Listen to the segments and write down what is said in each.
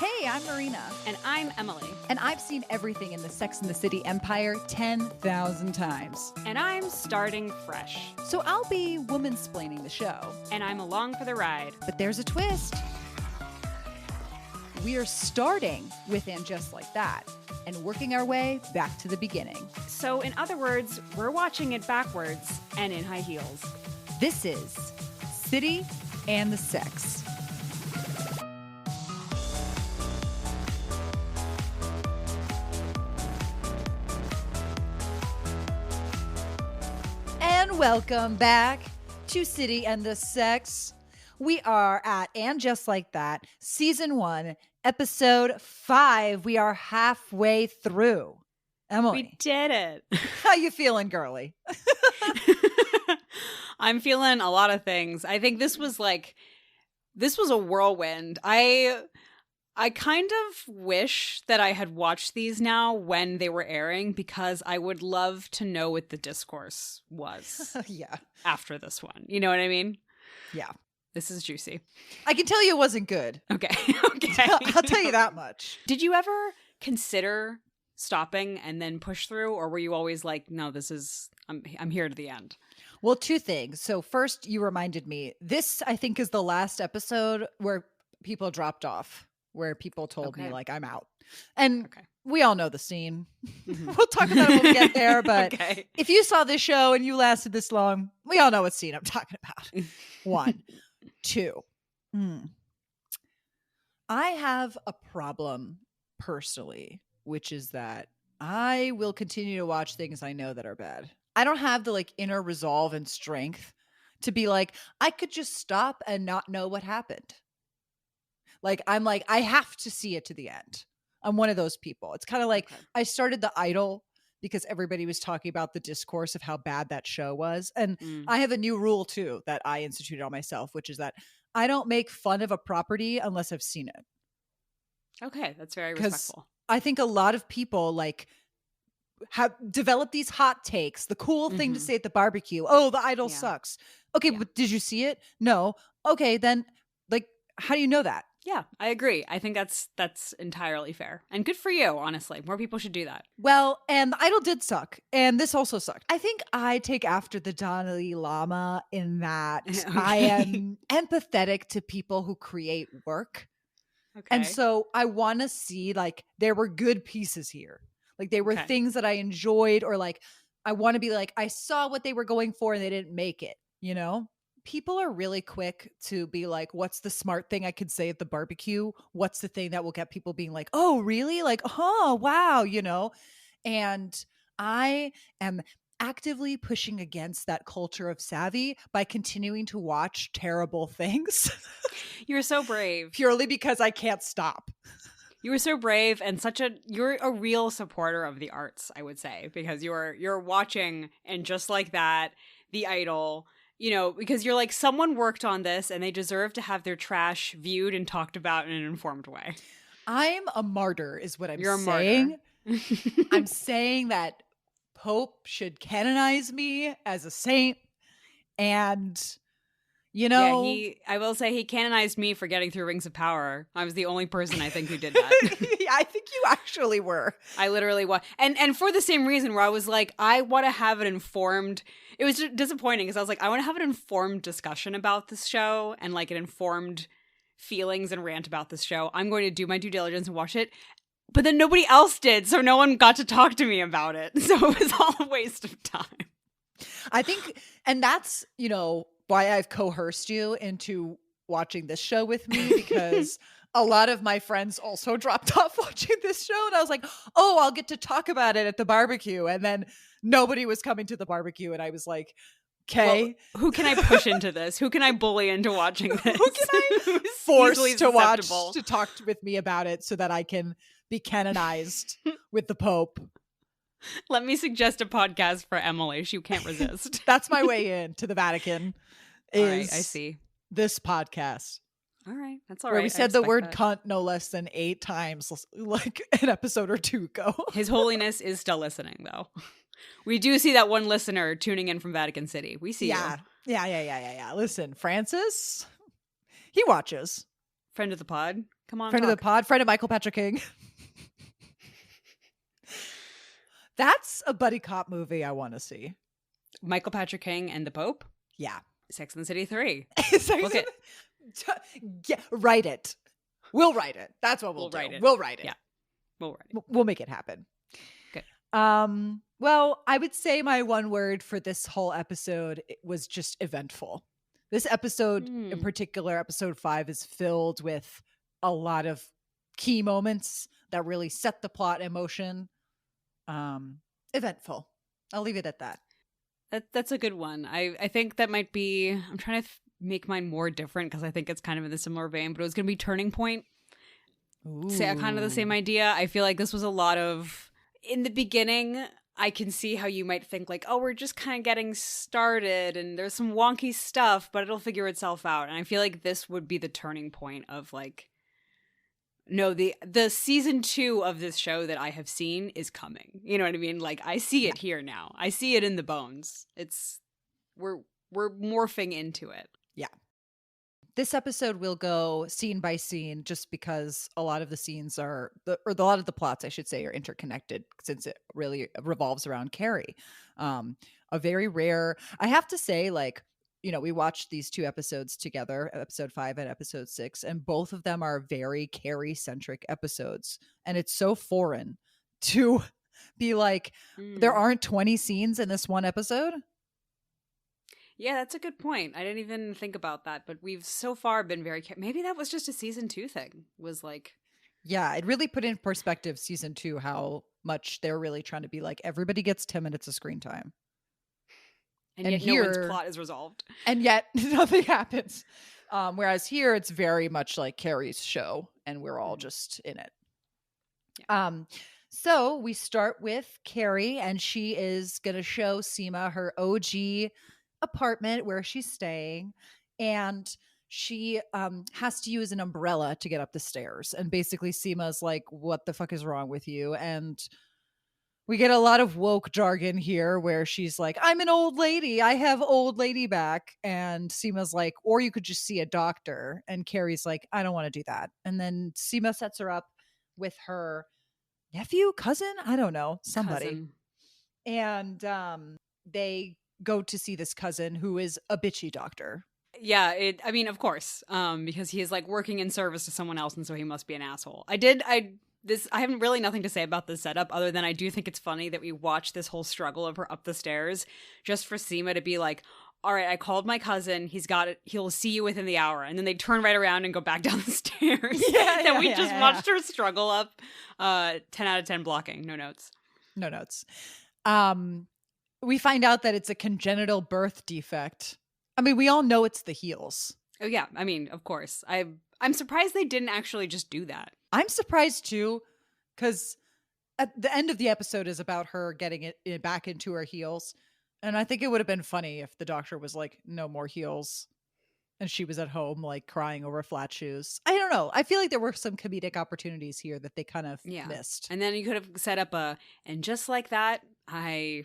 Hey, I'm Marina. And I'm Emily. And I've seen everything in the Sex and the City empire 10,000 times. And I'm starting fresh. So I'll be woman-splaining the show. And I'm along for the ride. But there's a twist. We're starting with And Just Like That and working our way back to the beginning. So in other words, we're watching it backwards and in high heels. This is City and the Sex. And welcome back to City and the Sex. We are at And Just Like That, Season 1, Episode 5. We are halfway through. Emily. We did it. How you feeling, girly? I'm feeling a lot of things. I think this was a whirlwind. I kind of wish that I had watched these now when they were airing because I would love to know what the discourse was. Yeah. After this one. You know what I mean? Yeah. This is juicy. I can tell you it wasn't good. Okay. Okay. I'll tell you that much. Did you ever consider stopping and then push through, or were you always like, no, I'm here to the end? Well, two things. So first, you reminded me, this I think is the last episode where people dropped off, where people told me like, I'm out. And we all know the scene. Mm-hmm. We'll talk about it when we get there. But if you saw this show and you lasted this long, we all know what scene I'm talking about. 1, 2. I have a problem personally, which is that I will continue to watch things I know that are bad. I don't have the inner resolve and strength to be like, I could just stop and not know what happened. I'm like, I have to see it to the end. I'm one of those people. It's kind of like I started The Idol because everybody was talking about the discourse of how bad that show was. And I have a new rule too that I instituted on myself, which is that I don't make fun of a property unless I've seen it. Okay, that's very respectful. I think a lot of people have developed these hot takes. The cool thing to say at the barbecue, oh, The Idol sucks. Okay, but did you see it? No. Okay, then how do you know that? Yeah, I agree. I think that's entirely fair. And good for you, honestly. More people should do that. Well, and The Idol did suck. And this also sucked. I think I take after the Dalai Lama in that I am empathetic to people who create work. Okay. And so I want to see there were good pieces here. There were things that I enjoyed, or I want to be I saw what they were going for and they didn't make it, you know? People are really quick to be like, what's the smart thing I could say at the barbecue? What's the thing that will get people being like, oh, really? Oh, wow, you know? And I am actively pushing against that culture of savvy by continuing to watch terrible things. You're so brave. Purely because I can't stop. You were so brave and you're a real supporter of the arts, I would say, because you're watching And Just Like That, The Idol, because you're someone worked on this and they deserve to have their trash viewed and talked about in an informed way. I'm a martyr is what You're saying. I'm saying that Pope should canonize me as a saint. And, I will say he canonized me for getting through Rings of Power. I was the only person I think who did that. I think you actually were. I literally was. And for the same reason where I was I want to have an informed... It was disappointing because I was I want to have an informed discussion about this show and an informed feelings and rant about this show. I'm going to do my due diligence and watch it. But then nobody else did, so no one got to talk to me about it. So it was all a waste of time. I think, and that's, why I've coerced you into watching this show with me, because a lot of my friends also dropped off watching this show. And I was like, oh, I'll get to talk about it at the barbecue. And then nobody was coming to the barbecue. And I was like, okay. Well, who can I push into this? Who can I bully into watching this? Who can I force to watch, to talk with me about it so that I can be canonized with the Pope? Let me suggest a podcast for Emily. She can't resist. That's my way in to the Vatican. All right, I see. This podcast. All right, that's all right. Where we said the word cunt no less than 8 times, an episode or 2 ago. His Holiness is still listening, though. We do see that one listener tuning in from Vatican City. We see you. Yeah. Listen, Francis, he watches. Friend of the pod. Come on, Friend of the pod. Friend of Michael Patrick King. That's a buddy cop movie I want to see. Michael Patrick King and the Pope? Yeah. Sex and the City 3. Book it. Yeah, write it. We'll write it. That's what we'll do. We'll write it. Yeah. We'll write it. We'll make it happen. Good. Well, I would say my one word for this whole episode was just eventful. This episode in particular, episode 5, is filled with a lot of key moments that really set the plot in motion. Eventful. I'll leave it at that. That's a good one. I think that might be, I'm trying to make mine more different because I think it's kind of in the similar vein, but it was going to be Turning Point. Say kind of the same idea. I feel like this was a lot of, in the beginning, I can see how you might think like, oh, we're just kind of getting started and there's some wonky stuff, but it'll figure itself out. And I feel like this would be the turning point of like, no, the season 2 of this show that I have seen is coming. You know what I mean? Like, I see it here now. I see it in the bones. We're morphing into it. Yeah. This episode will go scene by scene just because a lot of the scenes a lot of the plots, I should say, are interconnected since it really revolves around Carrie. A very rare, I have to say, like, we watched these 2 episodes together, episode 5 and episode 6, and both of them are very Carrie-centric episodes. And it's so foreign to be like, there aren't 20 scenes in this one episode. Yeah, that's a good point. I didn't even think about that, but we've so far been very, maybe that was just a season 2 thing, was like. Yeah, it really put in perspective season 2 how much they're really trying to be like, everybody gets 10 minutes of screen time. And yet no one's plot is resolved. And yet nothing happens. Whereas here it's very much like Carrie's show and we're all just in it. Yeah. So we start with Carrie and she is going to show Seema her OG apartment where she's staying. And she has to use an umbrella to get up the stairs. And basically Seema's like, what the fuck is wrong with you? And we get a lot of woke jargon here where she's like, I'm an old lady. I have old lady back. And Seema's like, or you could just see a doctor. And Carrie's like, I don't want to do that. And then Seema sets her up with her nephew, cousin? I don't know. Somebody. Cousin. And they go to see this cousin who is a bitchy doctor. Yeah, I mean, of course, because he is like working in service to someone else. And so he must be an asshole. I haven't really nothing to say about this setup other than I do think it's funny that we watch this whole struggle of her up the stairs just for Seema to be like, all right, I called my cousin. He's got it. He'll see you within the hour. And then they turn right around and go back down the stairs. Yeah, we just watched her struggle up. 10 out of 10 blocking. No notes. No notes. We find out that it's a congenital birth defect. I mean, we all know it's the heels. Oh, yeah. I mean, of course. I'm surprised they didn't actually just do that. I'm surprised too, because at the end of the episode is about her getting it back into her heels. And I think it would have been funny if the doctor was like, no more heels. And she was at home like crying over flat shoes. I don't know. I feel like there were some comedic opportunities here that they kind of missed. And then you could have set up and just like that, I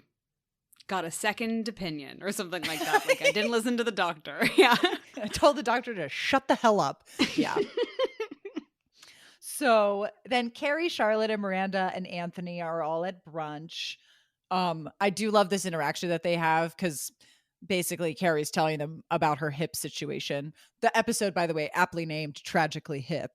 got a second opinion or something like that. Like I didn't listen to the doctor. Yeah. I told the doctor to shut the hell up. Yeah. So then Carrie, Charlotte, and Miranda and Anthony are all at brunch. I do love this interaction that they have because basically Carrie's telling them about her hip situation. The episode, by the way, aptly named Tragically Hip.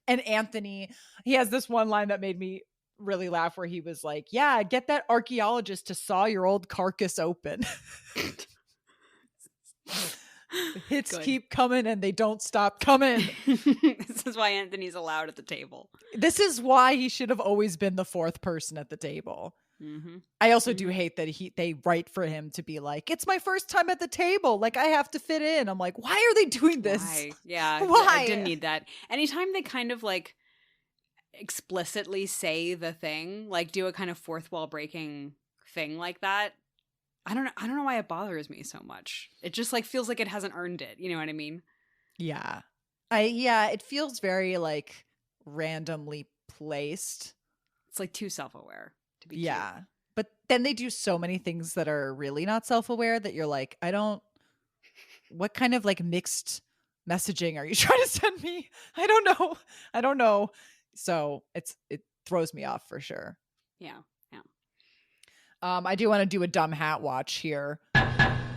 And Anthony, he has this one line that made me really laugh where he was like, yeah, get that archaeologist to saw your old carcass open. Hits Good. Keep coming and they don't stop coming. This is why Anthony's allowed at the table. This is why he should have always been the 4th person at the table. Mm-hmm. I also do hate that they write for him to be like, it's my first time at the table. Like, I have to fit in. I'm like, why are they doing this? Why? Yeah. Why? I didn't need that. Anytime they kind of like explicitly say the thing, like do a kind of fourth wall breaking thing like that, I don't know why it bothers me so much. It just like feels like it hasn't earned it. You know what I mean? Yeah. It feels very like randomly placed. It's like too self-aware to be cute. But then they do so many things that are really not self-aware that you're like, what kind of like mixed messaging are you trying to send me? I don't know. So it throws me off for sure. Yeah. I do want to do a dumb hat watch here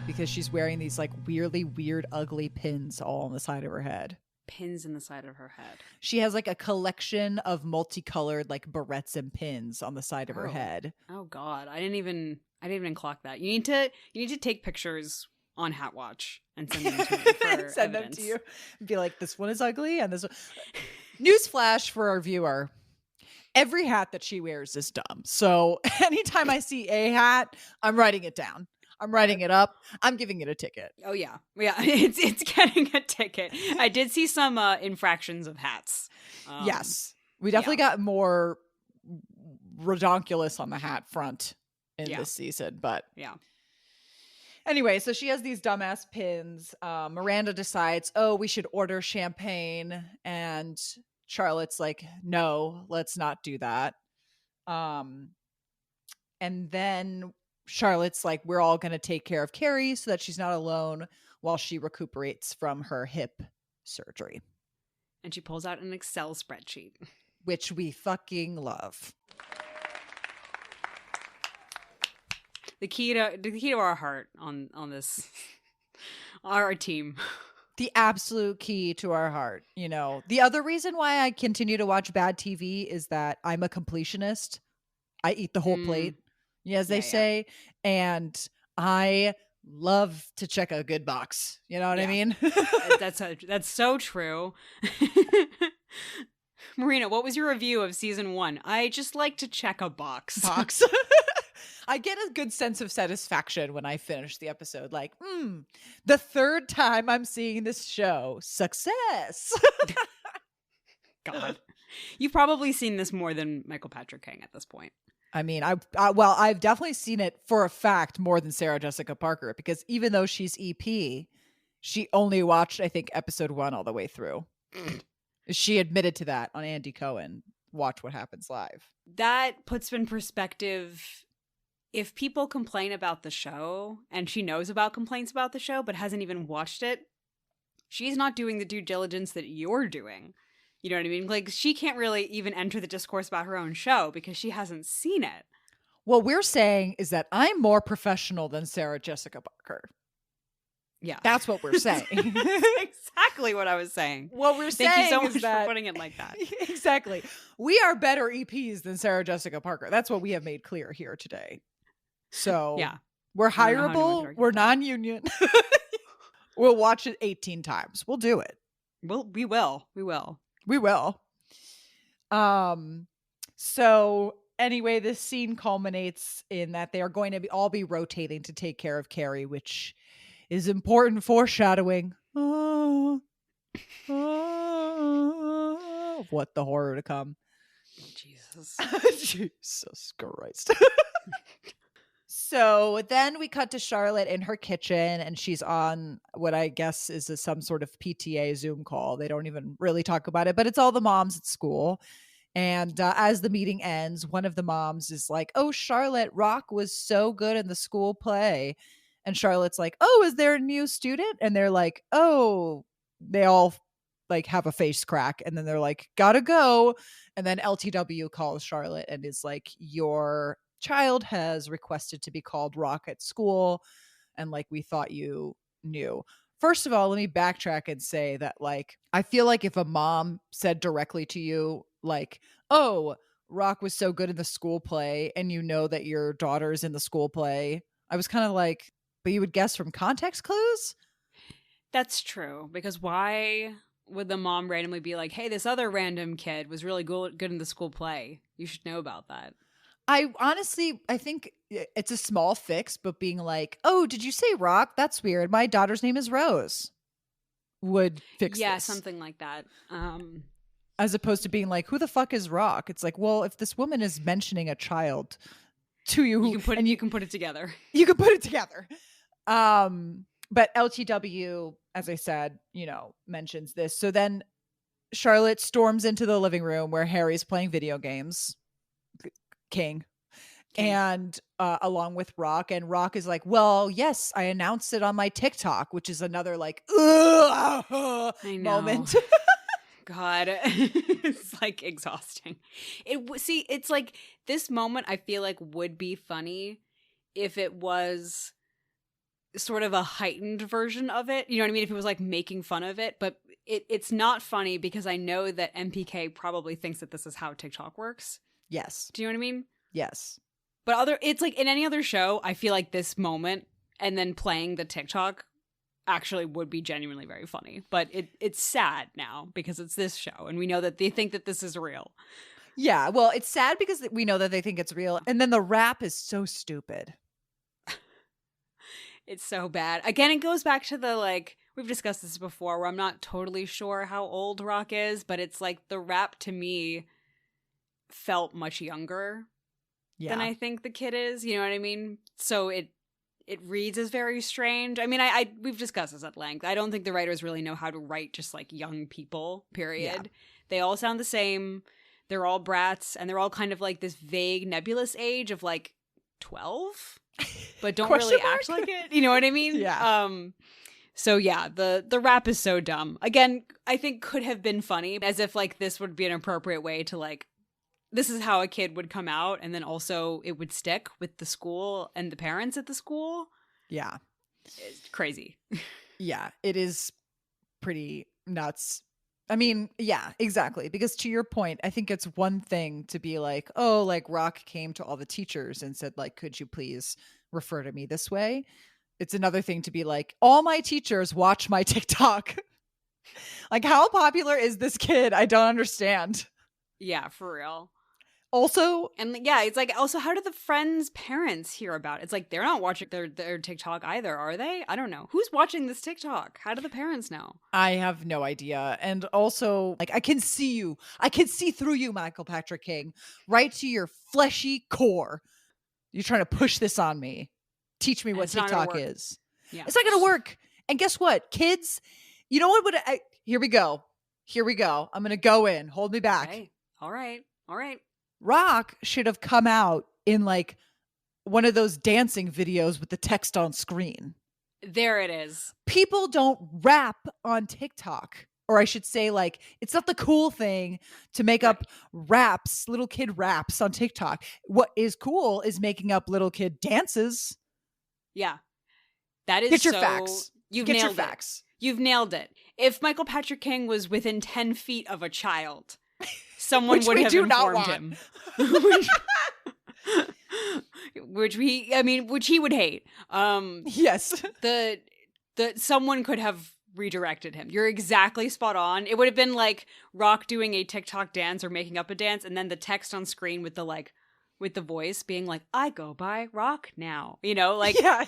because she's wearing these like weirdly weird, ugly pins all on the side of her head. Pins in the side of her head. She has like a collection of multicolored like barrettes and pins on the side of her head. Oh God, I didn't even clock that. You need to take pictures on Hat Watch and send them to me for send evidence. them to you. Be like, this one is ugly and this one. Newsflash for our viewer. Every hat that she wears is dumb. So anytime I see a hat, I'm writing it down. I'm writing it up. I'm giving it a ticket. Oh yeah. It's getting a ticket. I did see some infractions of hats. Yes, we definitely got more redonkulous on the hat front in this season. But yeah. Anyway, so she has these dumbass pins. Miranda decides, we should order champagne, and Charlotte's like, no, let's not do that. And then Charlotte's like, we're all going to take care of Carrie so that she's not alone while she recuperates from her hip surgery. And she pulls out an Excel spreadsheet. Which we fucking love. The key to our heart on this, our team. The absolute key to our heart. You know, the other reason why I continue to watch bad TV is that I'm a completionist. I eat the whole plate, as they say. And I love to check a good box. You know what I mean? That's so true. Marina, what was your review of season 1? I just like to check a box. I get a good sense of satisfaction when I finish the episode. Like, the third time I'm seeing this show. Success. God. You've probably seen this more than Michael Patrick King at this point. I mean, I've definitely seen it for a fact more than Sarah Jessica Parker, because even though she's EP, she only watched, I think, episode 1 all the way through. She admitted to that on Andy Cohen. Watch What Happens Live. That puts in perspective, if people complain about the show and she knows about complaints about the show but hasn't even watched it, she's not doing the due diligence that you're doing. You know what I mean? Like, she can't really even enter the discourse about her own show because she hasn't seen it. What we're saying is that I'm more professional than Sarah Jessica Parker. Yeah. That's what we're saying. Exactly what I was saying. What we're saying Thank you so much for putting it like that. Exactly. We are better EPs than Sarah Jessica Parker. That's what we have made clear here today. So yeah, we're hireable. We're non-union. We'll watch it 18 times. We'll do it. We will. So anyway, this scene culminates in that they are going to all be rotating to take care of Carrie, which is important foreshadowing. What the horror to come. Jesus. Jesus Christ. So then we cut to Charlotte in her kitchen, and she's on what I guess is some sort of PTA Zoom call. They don't even really talk about it, but it's all the moms at school. And as the meeting ends, one of the moms is like, "Oh, Charlotte, Rock was so good in the school play." And Charlotte's like, "Oh, is there a new student?" And they're like, "Oh," they all like have a face crack. And then they're like, "Gotta go." And then LTW calls Charlotte and is like, "Your child has requested to be called Rock at school. And like, we thought you knew." First of all, let me backtrack and say that like, I feel like if a mom said directly to you, like, "Oh, Rock was so good in the school play," and you know that your daughter's in the school play, I was kind of like, but you would guess from context clues? That's true. Because why would the mom randomly be like, "Hey, this other random kid was really good in the school play. You should know about that." I think it's a small fix, but being like, "Oh, did you say Rock? That's weird. My daughter's name is Rose," would fix this. Something like that. As opposed to being like, "Who the fuck is Rock?" It's like, well, if this woman is mentioning a child to you, you can put it together. You can put it together. But LTW, as I said, mentions this. So then Charlotte storms into the living room where Harry's playing video games. King. And along with Rock, and Rock is like, well, yes, I announced it on my TikTok, which is another like I know. moment. God, it's like exhausting. See, it's like this moment I feel like would be funny if it was sort of a heightened version of it. You know what I mean? If it was like making fun of it, but it's not funny because I know that MPK probably thinks that this is how TikTok works. Yes. Do you know what I mean? Yes. But it's like in any other show, I feel like this moment and then playing the TikTok actually would be genuinely very funny. But it's sad now because it's this show and we know that they think that this is real. Yeah, well, it's sad because we know that they think it's real. And then the rap is so stupid. It's so bad. Again, it goes back to the like, we've discussed this before where I'm not totally sure how old Rock is, but it's like the rap to me felt much younger than I think the kid is. You know what I mean? So it reads as very strange. I mean, we've discussed this at length. I don't think the writers really know how to write just like young people, period. Yeah. They all sound the same. They're all brats and they're all kind of like this vague nebulous age of like 12, but don't really act like it. You know what I mean? Yeah. So yeah, the rap is so dumb. Again, I think could have been funny as if like this would be an appropriate way to like, this is how a kid would come out, and then also it would stick with the school and the parents at the school. Yeah. It's crazy. Yeah, it is pretty nuts. I mean, yeah, exactly. Because to your point, I think it's one thing to be like, oh, like Rock came to all the teachers and said, like, could you please refer to me this way? It's another thing to be like, all my teachers watch my TikTok. Like, how popular is this kid? I don't understand. Yeah, for real. Also, and yeah, it's like also how do the friends' parents hear about it? It's like they're not watching their TikTok either, are they? I don't know. Who's watching this TikTok? How do the parents know? I have no idea. And also, like, I can see you. I can see through you, Michael Patrick King, right to your fleshy core. You're trying to push this on me. Teach me what TikTok is. Yeah. It's not going to work. And guess what? Kids, you know what? Here we go. Here we go. I'm going to go in. Hold me back. Okay. All right. Rock should have come out in like one of those dancing videos with the text on screen. There it is. People don't rap on TikTok. Or I should say, like, it's not the cool thing to make up raps, little kid raps on TikTok. What is cool is making up little kid dances. Yeah. That is Get your facts. You've nailed it. You've nailed it. If Michael Patrick King was within 10 feet of a child, someone would have informed him. Which he would hate. Yes. The someone could have redirected him. You're exactly spot on. It would have been like Rock doing a TikTok dance or making up a dance, and then the text on screen with the voice being like, "I go by Rock now." You know, like yeah.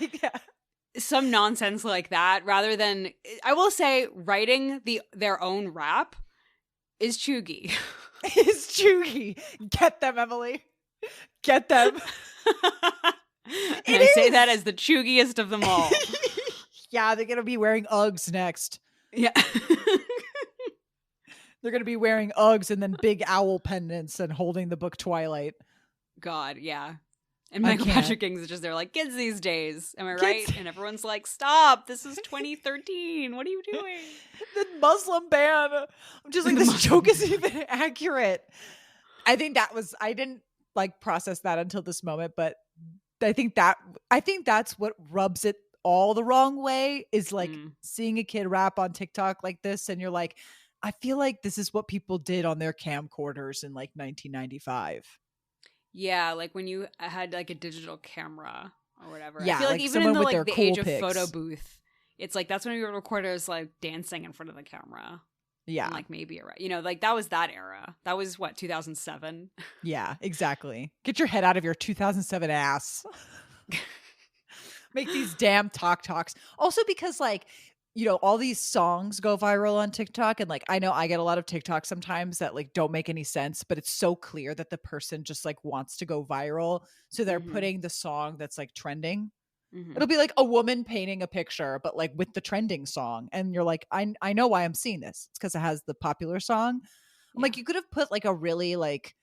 Some nonsense like that, rather than, I will say, writing their own rap is chuggy. It's chuggy. Get them, Emily. Get them. And I say that as the chuggiest of them all. Yeah, they're going to be wearing Uggs next. Yeah. They're going to be wearing Uggs and then big owl pendants and holding the book Twilight. God, yeah. And Michael Patrick King's just there like, kids these days, am I right? And everyone's like, stop, this is 2013. What are you doing? The Muslim ban. I'm just like, this joke isn't even accurate. I didn't like process that until this moment, but I think that's what rubs it all the wrong way is like seeing a kid rap on TikTok like this. And you're like, I feel like this is what people did on their camcorders in like 1995. Yeah, like when you had like a digital camera or whatever. Yeah, I feel like even in the like the cool age pics. of photo booth, it's like that's when your recorders like dancing in front of the camera. Yeah, and like maybe like that was that era. That was what, 2007. Yeah, exactly. Get your head out of your 2007 ass. Make these damn talks. Also because like, you know, all these songs go viral on TikTok, and like I know I get a lot of TikToks sometimes that like don't make any sense, but it's so clear that the person just like wants to go viral, so they're putting the song that's like trending. It'll be like a woman painting a picture, but like with the trending song, and you're like, I know why I'm seeing this. It's because it has the popular song. I'm like, you could have put like a really like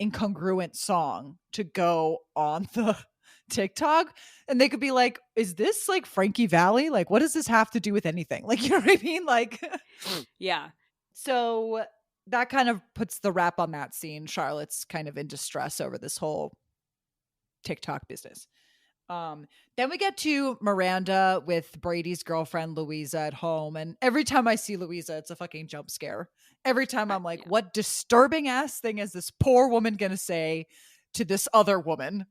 incongruent song to go on the TikTok, and they could be like, is this like Frankie Valli? Like, what does this have to do with anything? Like, you know what I mean? Like, yeah. So that kind of puts the wrap on that scene. Charlotte's kind of in distress over this whole TikTok business. Then we get to Miranda with Brady's girlfriend Louisa at home, and every time I see Louisa, it's a fucking jump scare. Every time I'm like, what disturbing ass thing is this poor woman gonna say to this other woman?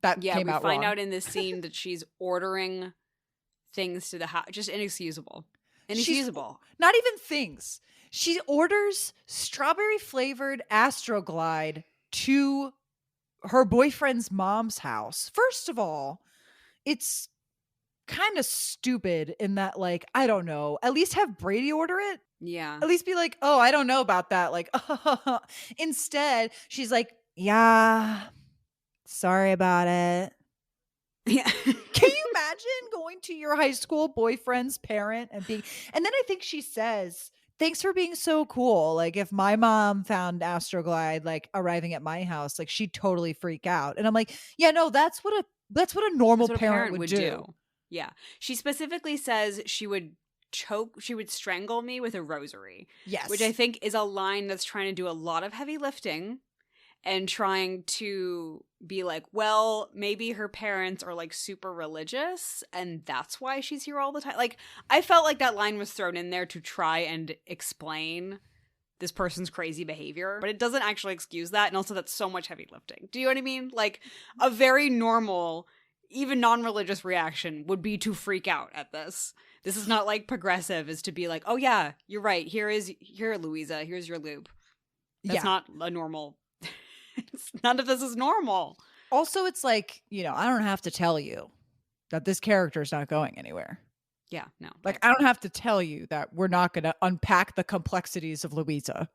That came out wrong. We find out in this scene that she's ordering things to the house. Just inexcusable. Not even things. She orders strawberry flavored Astroglide to her boyfriend's mom's house. First of all, it's kind of stupid in that, like, I don't know, at least have Brady order it. Yeah. At least be like, oh, I don't know about that. Like, instead, she's like, yeah, sorry about it. Yeah. Can you imagine going to your high school boyfriend's parent and then I think she says, thanks for being so cool. Like, if my mom found Astroglide like arriving at my house, like she'd totally freak out. And I'm like, yeah, no, that's what a normal parent would do. Yeah. She specifically says she would strangle me with a rosary. Yes. Which I think is a line that's trying to do a lot of heavy lifting and trying to be like, well, maybe her parents are like super religious and that's why she's here all the time. Like, I felt like that line was thrown in there to try and explain this person's crazy behavior, but it doesn't actually excuse that. And also that's so much heavy lifting. Do you know what I mean? Like, a very normal, even non-religious reaction would be to freak out at this. This is not like progressive is to be like, oh yeah, you're right. Here, Louisa, here's your loop. That's not a normal. None of this is normal. Also, it's like, I don't have to tell you that this character is not going anywher. Yeah, no. Like, I don't have to tell you that we're not going to unpack the complexities of Louisa.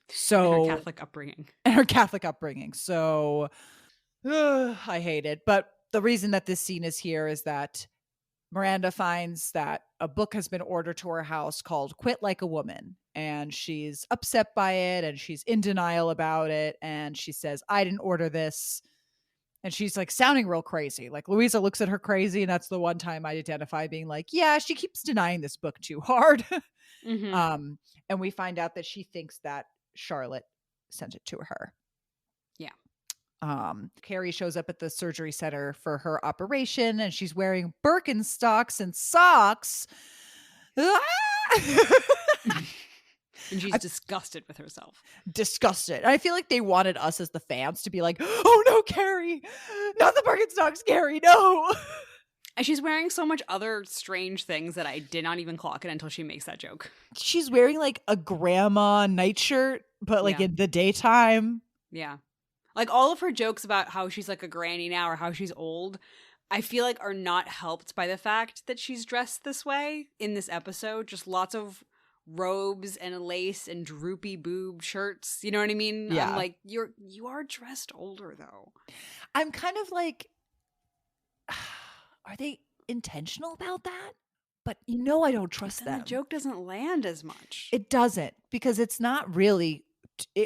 So, and her Catholic upbringing. So, I hate it. But the reason that this scene is here is that Miranda finds that a book has been ordered to her house called Quit Like a Woman. And she's upset by it and she's in denial about it. And she says, I didn't order this. And she's like sounding real crazy. Like, Louisa looks at her crazy. And that's the one time I identify being like, yeah, she keeps denying this book too hard. Mm-hmm. And we find out that she thinks that Charlotte sent it to her. Yeah. Carrie shows up at the surgery center for her operation and she's wearing Birkenstocks and socks. And she's disgusted with herself. Disgusted. I feel like they wanted us as the fans to be like, oh no, Carrie, not the Birkenstocks, Carrie, no. And she's wearing so much other strange things that I did not even clock it until she makes that joke. She's wearing like a grandma nightshirt, but like in the daytime. Yeah. Like, all of her jokes about how she's like a granny now or how she's old, I feel like are not helped by the fact that she's dressed this way in this episode. Just lots of robes and lace and droopy boob shirts. You know what I mean? Yeah. I'm like, you are dressed older though. I'm kind of like, are they intentional about that? But I don't trust them. The joke doesn't land as much. It doesn't, because it's not really.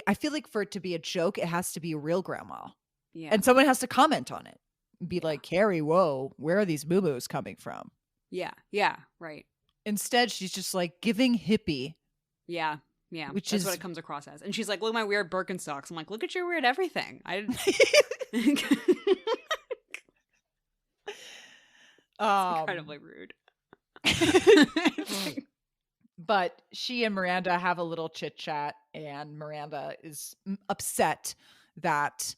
I feel like for it to be a joke, it has to be a real grandma. Yeah. And someone has to comment on it. Be like, Carrie, whoa, where are these boo-boos coming from? Yeah. Yeah. Right. Instead, she's just like giving hippie. Yeah. Yeah. That's what it comes across as. And she's like, look at my weird Birkenstocks. I'm like, look at your weird everything. It's incredibly rude. But she and Miranda have a little chit chat, and Miranda is upset that,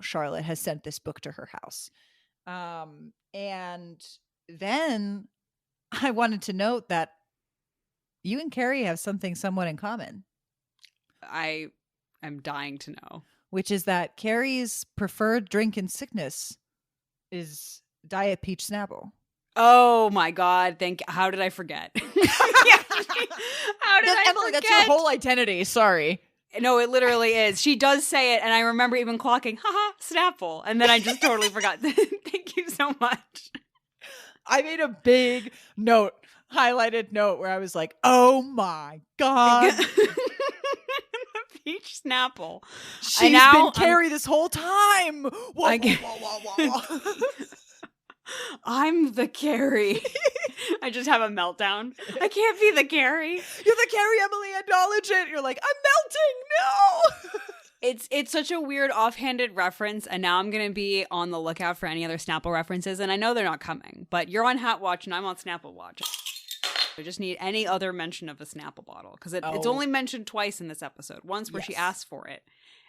Charlotte has sent this book to her house. And then I wanted to note that you and Carrie have something somewhat in common. I am dying to know. Which is that Carrie's preferred drink in sickness is Diet Peach Snapple. Oh my God! How did I forget? How did I Emily, forget? That's your whole identity. Sorry. No, it literally is. She does say it, and I remember even clocking, haha, Snapple. And then I just totally forgot. Thank you so much. I made a big highlighted note where I was like, oh my God. Peach Snapple. She's been Carrie this whole time. Whoa, whoa. I'm the Carrie. I just have a meltdown. I can't be the Carrie. You're the Carrie, Emily, acknowledge it. You're like, I'm melting. No. It's such a weird offhanded reference, and now I'm going to be on the lookout for any other Snapple references, and I know they're not coming, but you're on Hat Watch, and I'm on Snapple Watch. I just need any other mention of a Snapple bottle, because it's only mentioned twice in this episode. Once where she asks for it,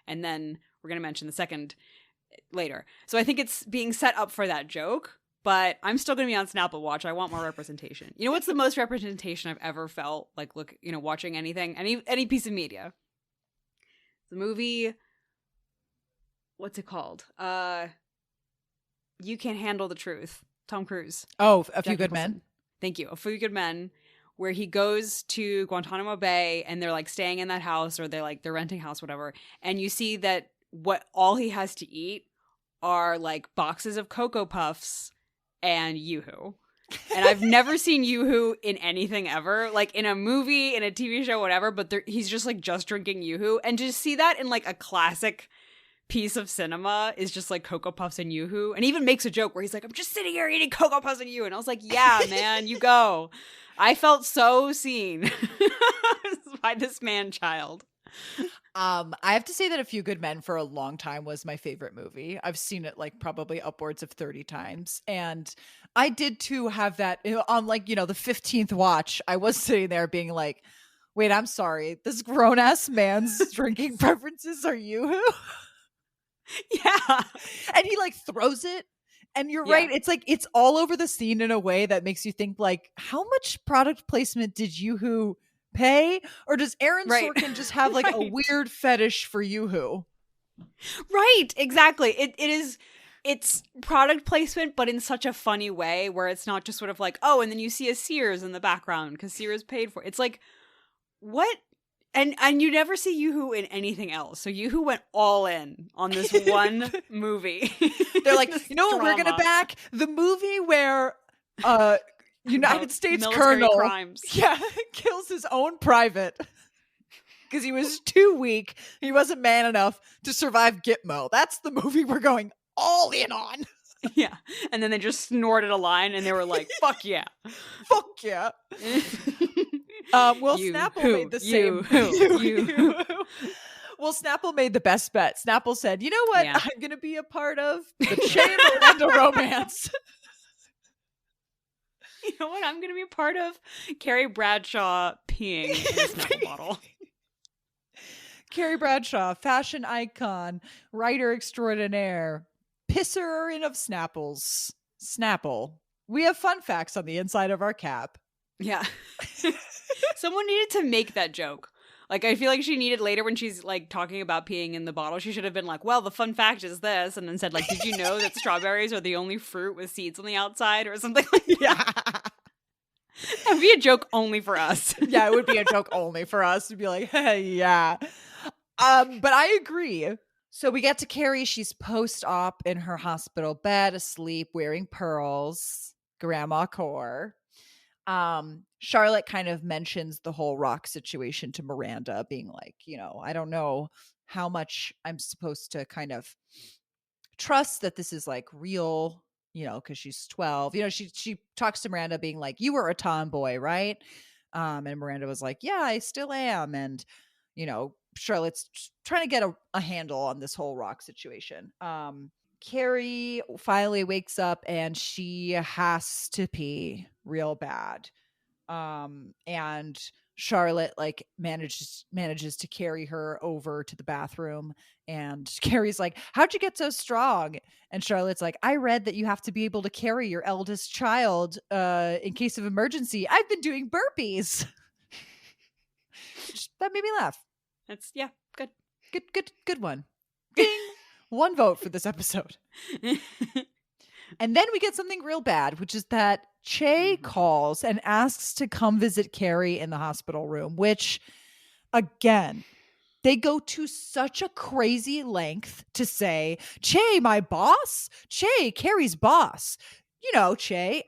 and then we're going to mention the second later. So I think it's being set up for that joke, but I'm still going to be on Snapple Watch. I want more representation. You know what's the most representation I've ever felt, like, watching anything, any piece of media? The movie, what's it called? You Can't Handle the Truth. Tom Cruise. Oh, A Few Good Men. Thank you. A Few Good Men, where he goes to Guantanamo Bay and they're like staying in that house, or they're renting house, whatever. And you see that all he has to eat are like boxes of Cocoa Puffs and Yoo-hoo. And I've never seen Yoo-hoo in anything ever, like in a movie, in a TV show, whatever, but he's just like just drinking Yoo-hoo. And to see that in like a classic piece of cinema is just like Cocoa Puffs and Yoo-hoo. And even makes a joke where he's like, I'm just sitting here eating Cocoa Puffs and Yoo-hoo. And I was like, yeah, man, you go. I felt so seen by this man-child. I have to say that A Few Good Men for a long time was my favorite movie. I've seen it like probably upwards of 30 times. And I did too have that on like, the 15th watch. I was sitting there being like, wait, I'm sorry. This grown ass man's drinking preferences are Yoo-hoo. Yeah. And he like throws it. And you're right. It's like, it's all over the scene in a way that makes you think like, how much product placement did Yoo-hoo pay? Or does Aaron Sorkin just have like a weird fetish for Yoo-hoo? Right. Exactly. It's product placement, but in such a funny way where it's not just sort of like, oh, and then you see a Sears in the background because Sears paid for it. It's like, what? And you never see Yoo-hoo in anything else. So Yoo-hoo went all in on this one movie. They're like, you know what we're going to back? The movie where United States Colonel crimes. Kills his own private because he was too weak. He wasn't man enough to survive Gitmo. That's the movie we're going all in on. Yeah. And then they just snorted a line and they were like, fuck yeah. Fuck yeah. Snapple made the same. Well, Snapple made the best bet. Snapple said, you know what? I'm going to be a part of the Che Miranda romance. You know what? I'm going to be a part of Carrie Bradshaw peeing in a Snapple bottle. Carrie Bradshaw, fashion icon, writer extraordinaire, pisser in of Snapples. Snapple. We have fun facts on the inside of our cap. Yeah. Someone needed to make that joke. Like, I feel like she needed later when she's, like, talking about peeing in the bottle, she should have been like, well, the fun fact is this, and then said, like, did you know that strawberries are the only fruit with seeds on the outside, or something like that? Yeah. It would be a joke only for us. Yeah, it would be a joke only for us to be like, hey, yeah. But I agree. So we get to Carrie. She's post-op in her hospital bed, asleep, wearing pearls. Grandma core. Charlotte kind of mentions the whole rock situation to Miranda, being like, I don't know how much I'm supposed to kind of trust that this is like real, because she's 12. She talks to Miranda being like, you were a tomboy, right? And Miranda was like, yeah, I still am. And, Charlotte's trying to get a handle on this whole rock situation. Carrie finally wakes up and she has to pee real bad. And Charlotte like manages to carry her over to the bathroom, and Carrie's like, how'd you get so strong? And Charlotte's like, I read that you have to be able to carry your eldest child in case of emergency. I've been doing burpees. That made me laugh. That's good one. Ding. One vote for this episode. And then we get something real bad, which is that Che calls and asks to come visit Carrie in the hospital room, which, again, they go to such a crazy length to say, Che, my boss? Che, Carrie's boss. Che,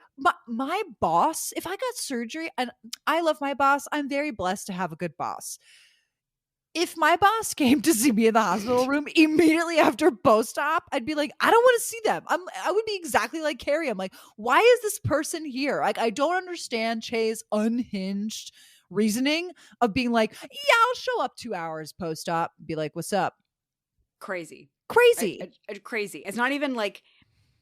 my boss, if I got surgery, and I love my boss, I'm very blessed to have a good boss. if my boss came to see me in the hospital room immediately after post-op, I'd be like, I don't want to see them. I would be exactly like Carrie. I'm like, why is this person here? Like, I don't understand Che's unhinged reasoning of being like, yeah, I'll show up 2 hours post-op, be like, what's up? Crazy. Crazy. Crazy. It's not even like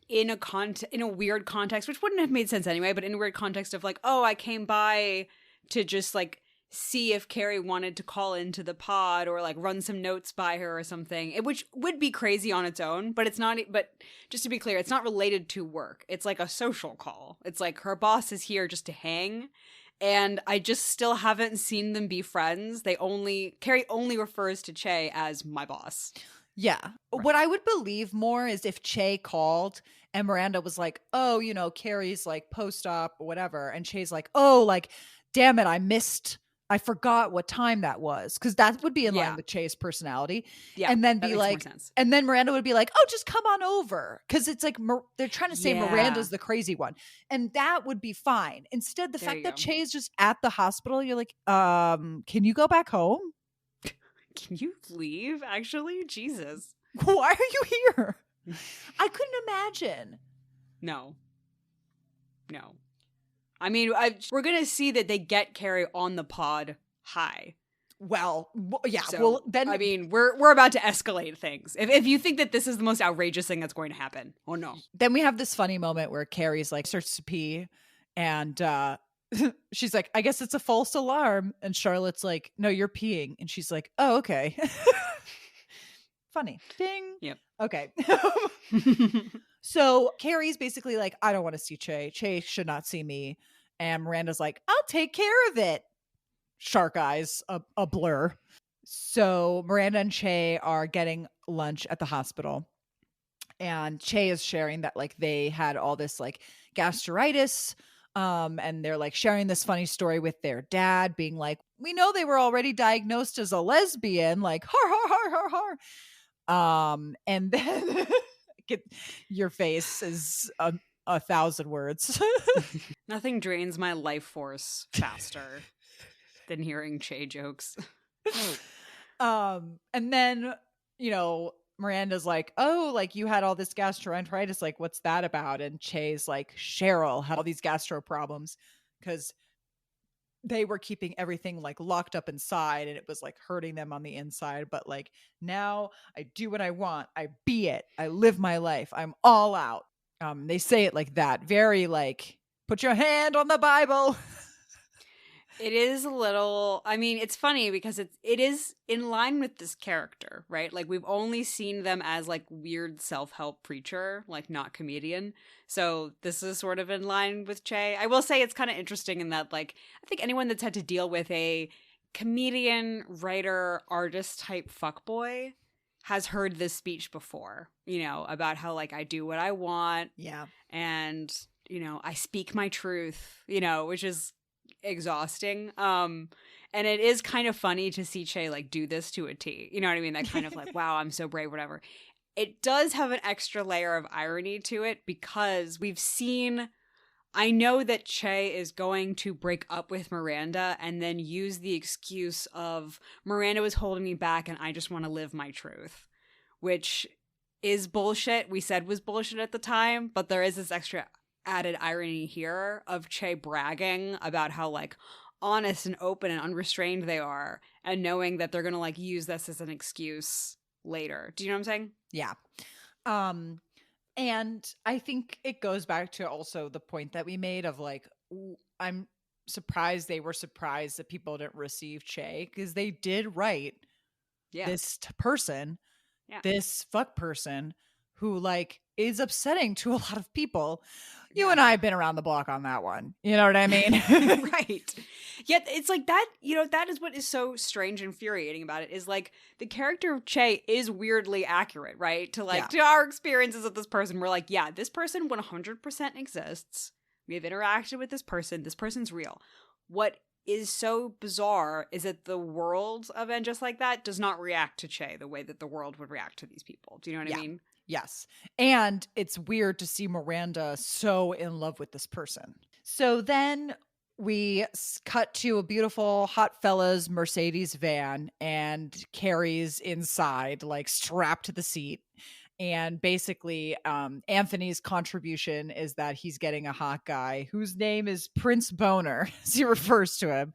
in a weird context, which wouldn't have made sense anyway, but in a weird context of like, oh, I came by to just like see if Carrie wanted to call into the pod or like run some notes by her or something, which would be crazy on its own, but it's not. But just to be clear, it's not related to work. It's like a social call. It's like her boss is here just to hang. And I just still haven't seen them be friends. Carrie only refers to Che as my boss. Yeah. Right. What I would believe more is if Che called and Miranda was like, oh, you know, Carrie's like post-op or whatever. And Che's like, oh, like, damn it, I forgot what time that was. Cause that would be in line with Che's personality. Yeah. And then be like, and then Miranda would be like, oh, just come on over. Cause it's like, they're trying to say Miranda's the crazy one. And that would be fine. Instead, the fact that Che is just at the hospital, you're like, can you go back home? Can you leave, actually? Jesus. Why are you here? I couldn't imagine. No. I mean, we're going to see that they get Carrie on the pod high. Well, yeah. So, well, then I mean, we're about to escalate things. If you think that this is the most outrageous thing that's going to happen, oh no. Then we have this funny moment where Carrie's like starts to pee and she's like, I guess it's a false alarm. And Charlotte's like, no, you're peeing. And she's like, oh, okay. Funny. Ding. Yep. Okay. So Carrie's basically like, I don't want to see Che. Che should not see me. And Miranda's like, I'll take care of it. Shark eyes, a blur. So Miranda and Che are getting lunch at the hospital. And Che is sharing that like they had all this like gastritis. And they're like sharing this funny story with their dad being like, we know they were already diagnosed as a lesbian, like har, har, har, har, har. And then your face is a 1,000 words. Nothing drains my life force faster than hearing Che jokes. And then, you know, Miranda's like, oh, like you had all this gastroenteritis. Like, what's that about? And Che's like, Cheryl had all these gastro problems because they were keeping everything like locked up inside and it was like hurting them on the inside. But like now I do what I want. I be it. I live my life. I'm all out. They say it like that. Very like, put your hand on the Bible. It is a little, I mean, it's funny because it is in line with this character, right? Like we've only seen them as like weird self-help preacher, like not comedian. So this is sort of in line with Che. I will say it's kind of interesting in that like, I think anyone that's had to deal with a comedian, writer, artist type fuckboy has heard this speech before, you know, about how like I do what I want. Yeah. And, you know, I speak my truth, you know, which is exhausting. And it is kind of funny to see Che like do this to a T. You know what I mean? That kind of like, wow, I'm so brave, whatever. It does have an extra layer of irony to it because we've seen, I know that Che is going to break up with Miranda and then use the excuse of Miranda was holding me back and I just want to live my truth, which is bullshit. We said was bullshit at the time, but there is this extra added irony here of Che bragging about how like honest and open and unrestrained they are and knowing that they're gonna like use this as an excuse later. Do you know what I'm saying? Yeah. And I think it goes back to also the point that we made of like, I'm surprised they were surprised that people didn't receive Che because they did write this person, this fuck person who like is upsetting to a lot of people. You and I have been around the block on that one. You know what I mean? Right. Yet it's like that, you know, that is what is so strange and infuriating about it is like the character of Che is weirdly accurate, right? To like, to our experiences of this person. We're like, yeah, this person 100% exists. We have interacted with this person. This person's real. What is so bizarre is that the world of And Just Like That does not react to Che the way that the world would react to these people. Do you know what I mean? Yes. And it's weird to see Miranda so in love with this person. So then we cut to a beautiful hot fella's Mercedes van, and Carrie's inside, like strapped to the seat. And basically, Anthony's contribution is that he's getting a hot guy whose name is Prince Boner, as he refers to him,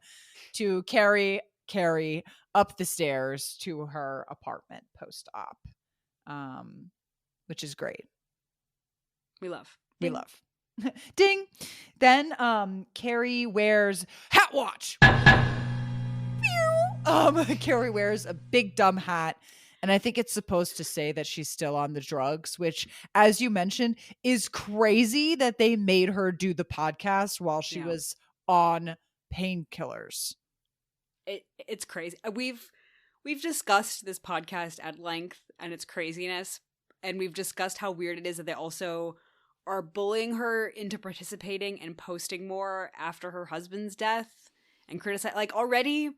to carry Carrie up the stairs to her apartment post-op, which is great. We love. Ding. Then Carrie wears hat watch. Carrie wears a big dumb hat, and I think it's supposed to say that she's still on the drugs, which, as you mentioned, is crazy that they made her do the podcast while she was on painkillers. It's crazy. We've discussed this podcast at length and its craziness, and we've discussed how weird it is that they also are bullying her into participating and posting more after her husband's death and criticize. Like, already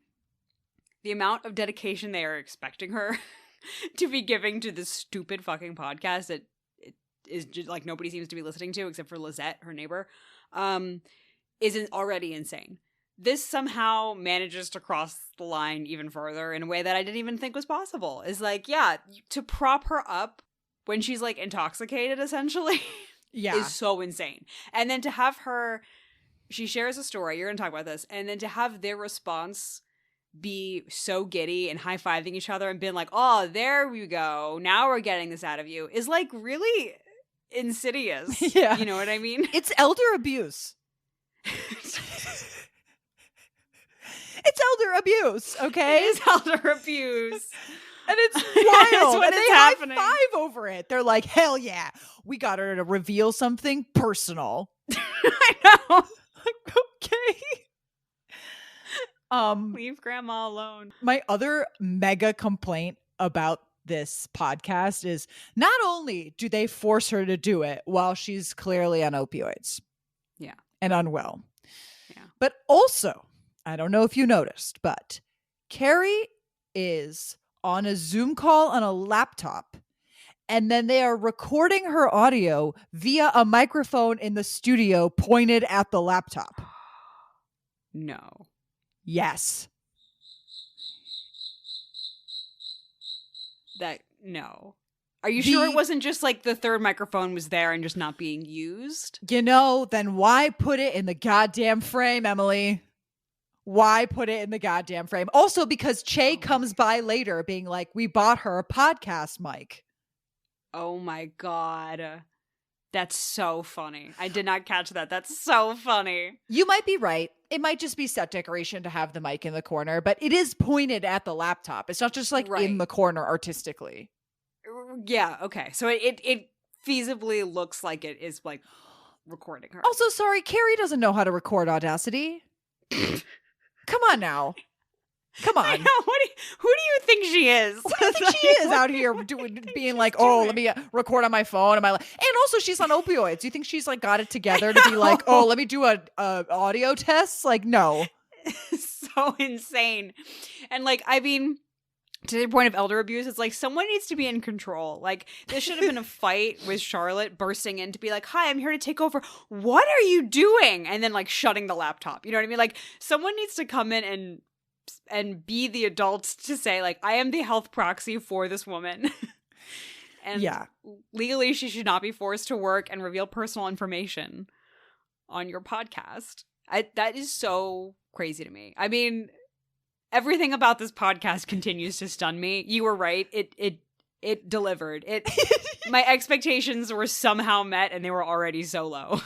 the amount of dedication they are expecting her to be giving to this stupid fucking podcast that it is just like nobody seems to be listening to except for Lizette, her neighbor, isn't already insane. This somehow manages to cross the line even further in a way that I didn't even think was possible. Is like, yeah, to prop her up when she's like intoxicated, essentially, is so insane. And then to have her, she shares a story, you're going to talk about this, and then to have their response be so giddy and high-fiving each other and being like, oh, there we go, now we're getting this out of you, is like really insidious. Yeah. You know what I mean? It's elder abuse. It's elder abuse, okay? It is elder abuse. And it's wild. When and it's they happening. high five over it. They're like, hell yeah. We got her to reveal something personal. I know. Okay. Leave grandma alone. My other mega complaint about this podcast is not only do they force her to do it while she's clearly on opioids. Yeah. And unwell. Yeah. But also, I don't know if you noticed, but Carrie is on a Zoom call on a laptop, and then they are recording her audio via a microphone in the studio pointed at the laptop. No. Yes. No. Are you sure it wasn't just like the third microphone was there and just not being used? You know, then why put it in the goddamn frame, Emily? Why put it in the goddamn frame? Also, because Che comes by later being like, we bought her a podcast mic. Oh my God. That's so funny. I did not catch that. That's so funny. You might be right. It might just be set decoration to have the mic in the corner, but it is pointed at the laptop. It's not just like in the corner artistically. Yeah, okay. So it feasibly looks like it is like recording her. Also, sorry, Carrie doesn't know how to record Audacity. Come on now. Come on. I know. Who do you think she is? Who do you think she is out here being like, oh, let me record on my phone? And also she's on opioids. You think she's like got it together to be like, oh, let me do a audio test? Like, no. So insane. And like, I mean, to the point of elder abuse, it's like someone needs to be in control. Like, this should have been a fight with Charlotte bursting in to be like, hi, I'm here to take over. What are you doing? And then like shutting the laptop. You know what I mean? Like, someone needs to come in and be the adults to say like, I am the health proxy for this woman. And legally she should not be forced to work and reveal personal information on your podcast. That is so crazy to me. I mean, everything about this podcast continues to stun me. You were right. It delivered. My expectations were somehow met and they were already so low.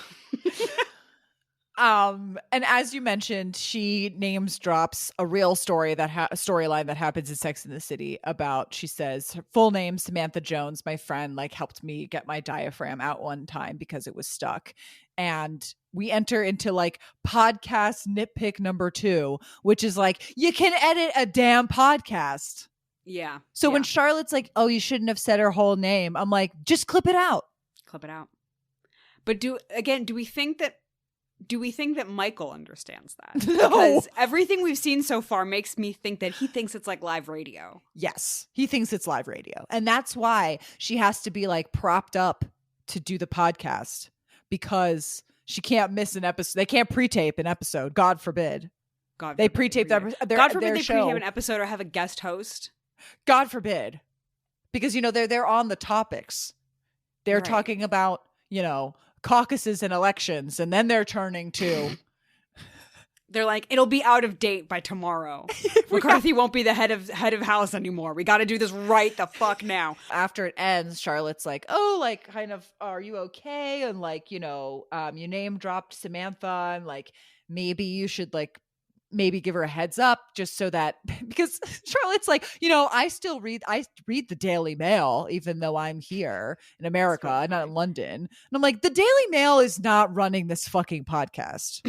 And as you mentioned, she names drops a real story storyline that happens in Sex and the City about, she says, her full name, Samantha Jones, my friend, like helped me get my diaphragm out one time because it was stuck. And we enter into like podcast nitpick number 2, which is like, you can edit a damn podcast. Yeah. So when Charlotte's like, oh, you shouldn't have said her whole name, I'm like, just clip it out. Clip it out. But do we think that Michael understands that? No. Because everything we've seen so far makes me think that he thinks it's like live radio. Yes, he thinks it's live radio. And that's why she has to be like propped up to do the podcast, because She can't miss an episode. They can't pre-tape an episode. God forbid. They pre-tape their God forbid their they show. pre-tape an episode or have a guest host. God forbid. Because, they're on the topics. They're talking about, caucuses and elections. And then they're turning to... They're like, it'll be out of date by tomorrow. McCarthy won't be the head of house anymore. We got to do this right the fuck now. After it ends, Charlotte's like, oh, like, kind of, are you okay? And like, you name dropped Samantha, and like, maybe you should like, maybe give her a heads up just so that, because Charlotte's like, I read the Daily Mail, even though I'm here in America, not in London. And I'm like, the Daily Mail is not running this fucking podcast.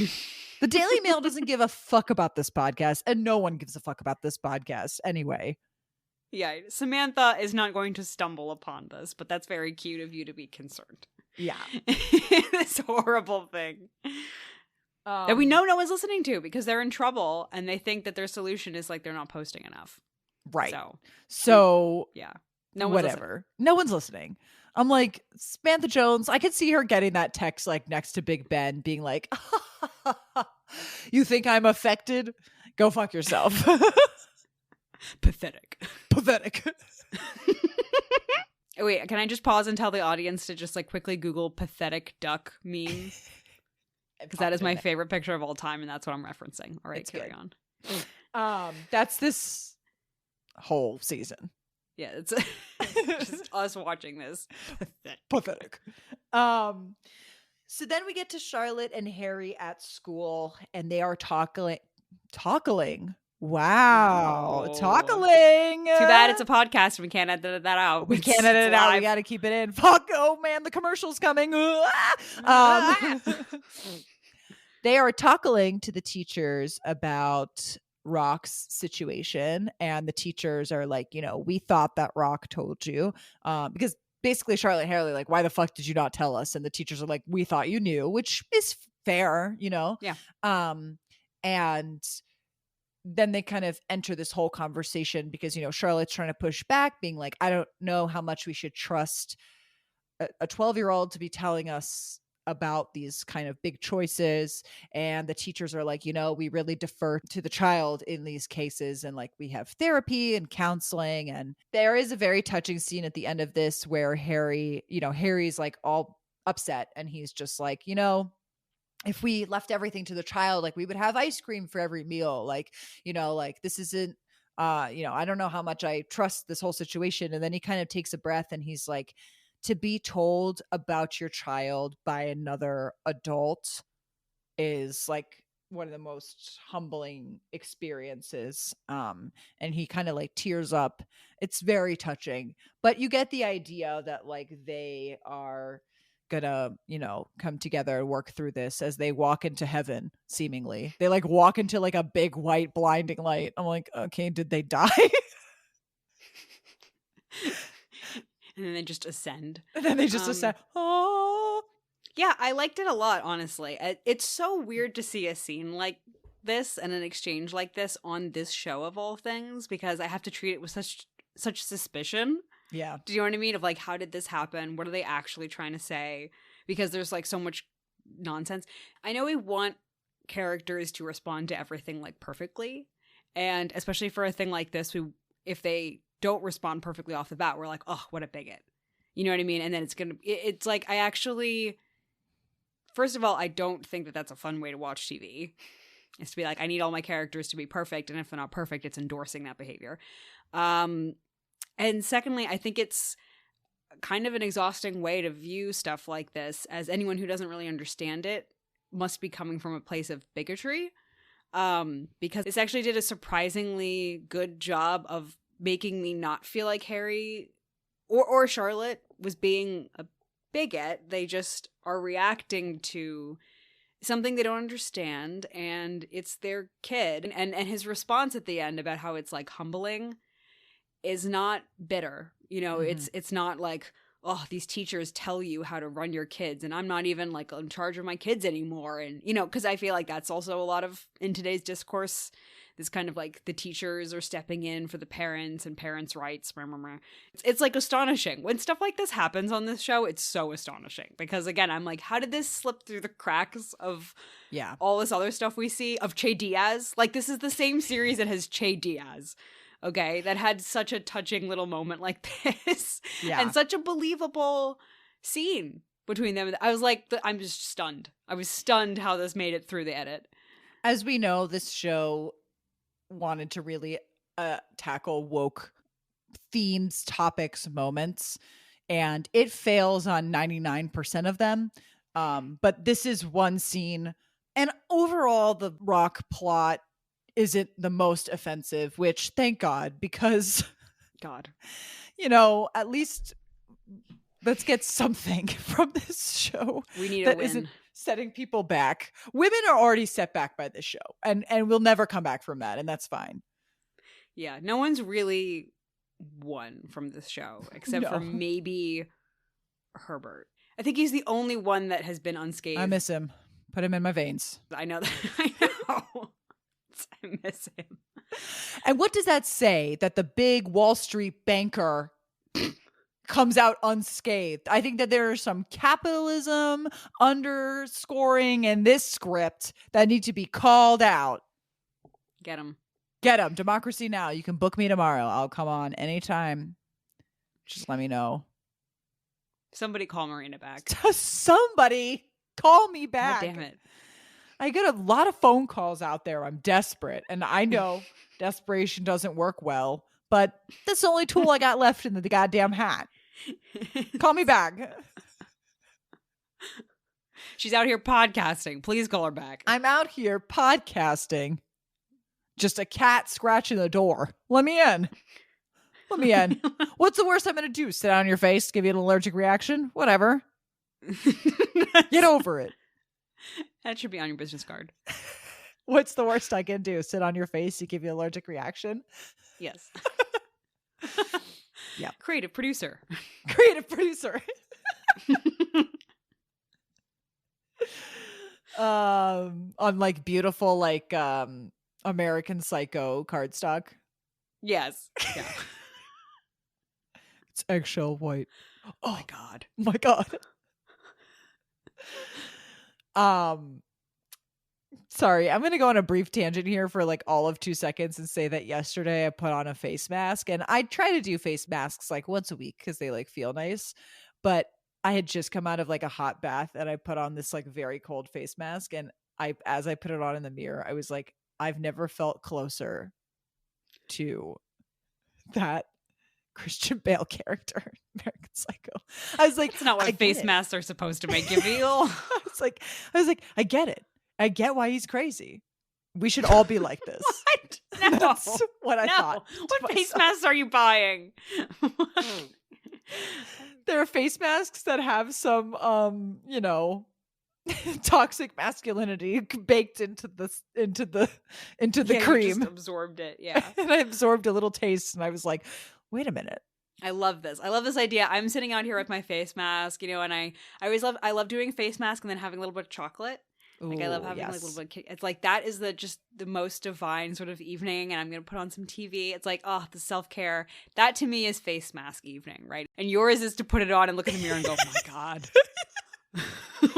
The Daily Mail doesn't give a fuck about this podcast, and no one gives a fuck about this podcast anyway. Yeah, Samantha is not going to stumble upon this, but that's very cute of you to be concerned. Yeah. This horrible thing. That we know no one's listening to because they're in trouble and they think that their solution is like they're not posting enough. Right. So yeah. Whatever. No one's listening. I'm like, Samantha Jones, I could see her getting that text like next to Big Ben being like, you think I'm affected? Go fuck yourself. Pathetic. Wait, can I just pause and tell the audience to just like quickly Google pathetic duck meme? Because that is my favorite picture of all time, and that's what I'm referencing. All right, carry on. That's this whole season. Yeah, it's just us watching this. Pathetic. So then we get to Charlotte and Harry at school, and they are tackling. Wow. Tackling. Too bad it's a podcast. We can't edit that out. We can't edit it out. We got to keep it in. Fuck. Oh, man. The commercial's coming. They are tackling to the teachers about Rock's situation. And the teachers are like, we thought that Rock told you. Because basically Charlotte and Harry are like, why the fuck did you not tell us? And the teachers are like, we thought you knew, which is fair, Yeah. And then they kind of enter this whole conversation because, Charlotte's trying to push back, being like, I don't know how much we should trust a 12-year-old to be telling us about these kind of big choices. And the teachers are like, we really defer to the child in these cases. And like, we have therapy and counseling. And there is a very touching scene at the end of this where Harry's like all upset. And he's just like, if we left everything to the child, like we would have ice cream for every meal. Like, like this isn't, I don't know how much I trust this whole situation. And then he kind of takes a breath and he's like, to be told about your child by another adult is like one of the most humbling experiences. And he kind of like tears up. It's very touching, but you get the idea that like they are gonna come together and work through this as they walk into heaven. Seemingly they like walk into like a big white blinding light. I'm like, okay, did they die? And then they just ascend. Oh yeah, I liked it a lot, honestly. It's so weird to see a scene like this and an exchange like this on this show of all things, because I have to treat it with such suspicion. Yeah. Do you know what I mean? Of like, how did this happen? What are they actually trying to say? Because there's like so much nonsense. I know we want characters to respond to everything like perfectly. And especially for a thing like this, if they don't respond perfectly off the bat, we're like, oh, what a bigot. You know what I mean? And then it's like, first of all, I don't think that that's a fun way to watch TV. It's to be like, I need all my characters to be perfect. And if they're not perfect, it's endorsing that behavior. And secondly, I think it's kind of an exhausting way to view stuff like this, as anyone who doesn't really understand it must be coming from a place of bigotry. Because this actually did a surprisingly good job of making me not feel like Harry or Charlotte was being a bigot. They just are reacting to something they don't understand, and it's their kid. And his response at the end about how it's like humbling is not bitter. Mm-hmm. It's not like, oh, these teachers tell you how to run your kids and I'm not even like in charge of my kids anymore. And, you know, because I feel like that's also a lot of in today's discourse, this kind of like the teachers are stepping in for the parents and parents' rights. It's like astonishing. When stuff like this happens on this show, it's so astonishing because, again, I'm like, how did this slip through the cracks of all this other stuff we see of Che Diaz? Like, this is the same series that has Che Diaz. Okay, that had such a touching little moment like this. Yeah. And such a believable scene between them. I was like, I'm just stunned. I was stunned how this made it through the edit. As we know, this show wanted to really tackle woke themes, topics, moments, and it fails on 99% of them. But this is one scene. And overall, the rock plot isn't the most offensive, which thank God, because you know, at least let's get something from this show. We need that a win. Isn't setting people back. Women are already set back by this show, and we'll never come back from that, and that's fine. Yeah, no one's really won from this show except for maybe Herbert. I think he's the only one that has been unscathed. I miss him. Put him in my veins. I know that. I know. I miss him. And what does that say? That the big Wall Street banker comes out unscathed? I think that there is some capitalism underscoring in this script that need to be called out. Get him. Get him. Democracy Now! You can book me tomorrow. I'll come on anytime. Just let me know. Somebody call Marina back. Somebody call me back. God damn it. I get a lot of phone calls out there. I'm desperate. And I know desperation doesn't work well, but that's the only tool I got left in the goddamn hat. Call me back. She's out here podcasting. Please call her back. I'm out here podcasting. Just a cat scratching the door. Let me in. Let me in. What's the worst I'm going to do? Sit on your face, give you an allergic reaction? Whatever. Get over it. That should be on your business card. What's the worst I can do? Sit on your face, you give you an allergic reaction? Yes. Yeah. Creative producer. Creative producer. On like beautiful like American Psycho cardstock. Yes. Yeah. It's eggshell white. Oh my God. My God. Sorry, I'm going to go on a brief tangent here for like all of 2 seconds and say that yesterday I put on a face mask, and I try to do face masks like once a week because they like feel nice, but I had just come out of like a hot bath and I put on this like very cold face mask, and as I put it on in the mirror, I was like, I've never felt closer to that Christian Bale character, American Psycho. I was like, it's not what face masks are supposed to make you feel. I was like, I get it. I get why he's crazy. We should all be like this. What? No. That's what I thought. What face masks are you buying? There are face masks that have some, you know, toxic masculinity baked into the cream. You just absorbed it, yeah. And I absorbed a little taste, and I was like, wait a minute. I love this. I love this idea. I'm sitting out here with my face mask, you know, and I love doing face mask and then having a little bit of chocolate. Like, I love having like a little bit of, it's like, that is just the most divine sort of evening, and I'm going to put on some TV. It's like, oh, the self-care. That to me is face mask evening, right? And yours is to put it on and look in the mirror and go, oh my God.